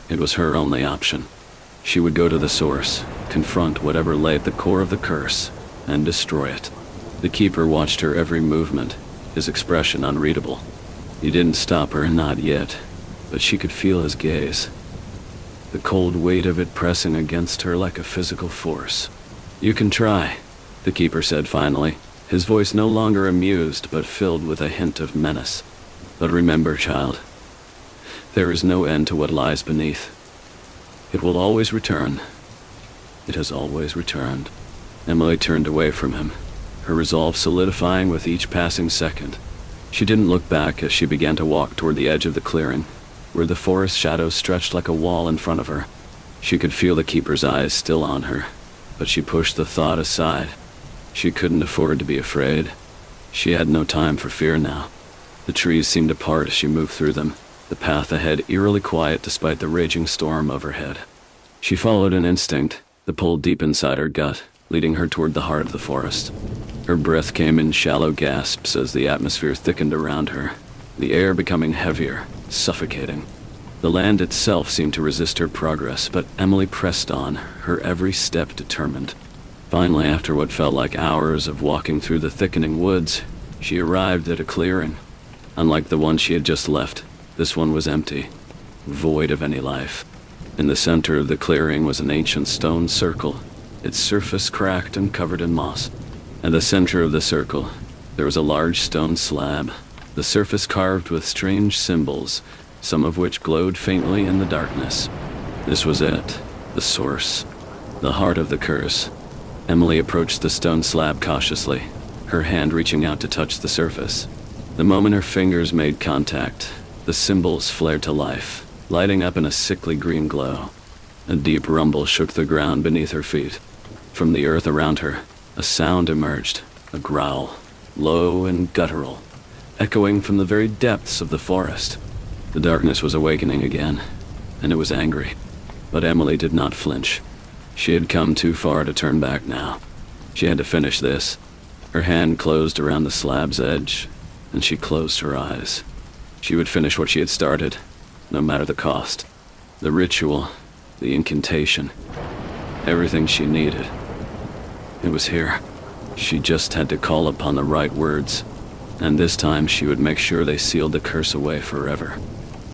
Speaker 1: It was her only option. She would go to the source, confront whatever lay at the core of the curse, and destroy it. The keeper watched her every movement, his expression unreadable. He didn't stop her, not yet, but she could feel his gaze. The cold weight of it pressing against her like a physical force. "You can try," the keeper said finally, his voice no longer amused but filled with a hint of menace. "But remember, child, there is no end to what lies beneath. It will always return. It has always returned." Emily turned away from him, her resolve solidifying with each passing second. She didn't look back as she began to walk toward the edge of the clearing, where the forest shadows stretched like a wall in front of her. She could feel the keeper's eyes still on her, but she pushed the thought aside. She couldn't afford to be afraid. She had no time for fear now. The trees seemed to part as she moved through them, the path ahead eerily quiet despite the raging storm overhead. She followed an instinct, the pull deep inside her gut, leading her toward the heart of the forest. Her breath came in shallow gasps as the atmosphere thickened around her, the air becoming heavier, suffocating. The land itself seemed to resist her progress, but Emily pressed on, her every step determined. Finally, after what felt like hours of walking through the thickening woods, she arrived at a clearing. Unlike the one she had just left, this one was empty, void of any life. In the center of the clearing was an ancient stone circle, its surface cracked and covered in moss. At the center of the circle, there was a large stone slab, the surface carved with strange symbols, some of which glowed faintly in the darkness. This was it, the source, the heart of the curse. Emily approached the stone slab cautiously, her hand reaching out to touch the surface. The moment her fingers made contact, the symbols flared to life, lighting up in a sickly green glow. A deep rumble shook the ground beneath her feet. From the earth around her, a sound emerged, a growl, low and guttural, echoing from the very depths of the forest. The darkness was awakening again, and it was angry. But Emily did not flinch. She had come too far to turn back now. She had to finish this. Her hand closed around the slab's edge, and she closed her eyes. She would finish what she had started, no matter the cost. The ritual, the incantation, everything she needed. It was here. She just had to call upon the right words, and this time she would make sure they sealed the curse away forever.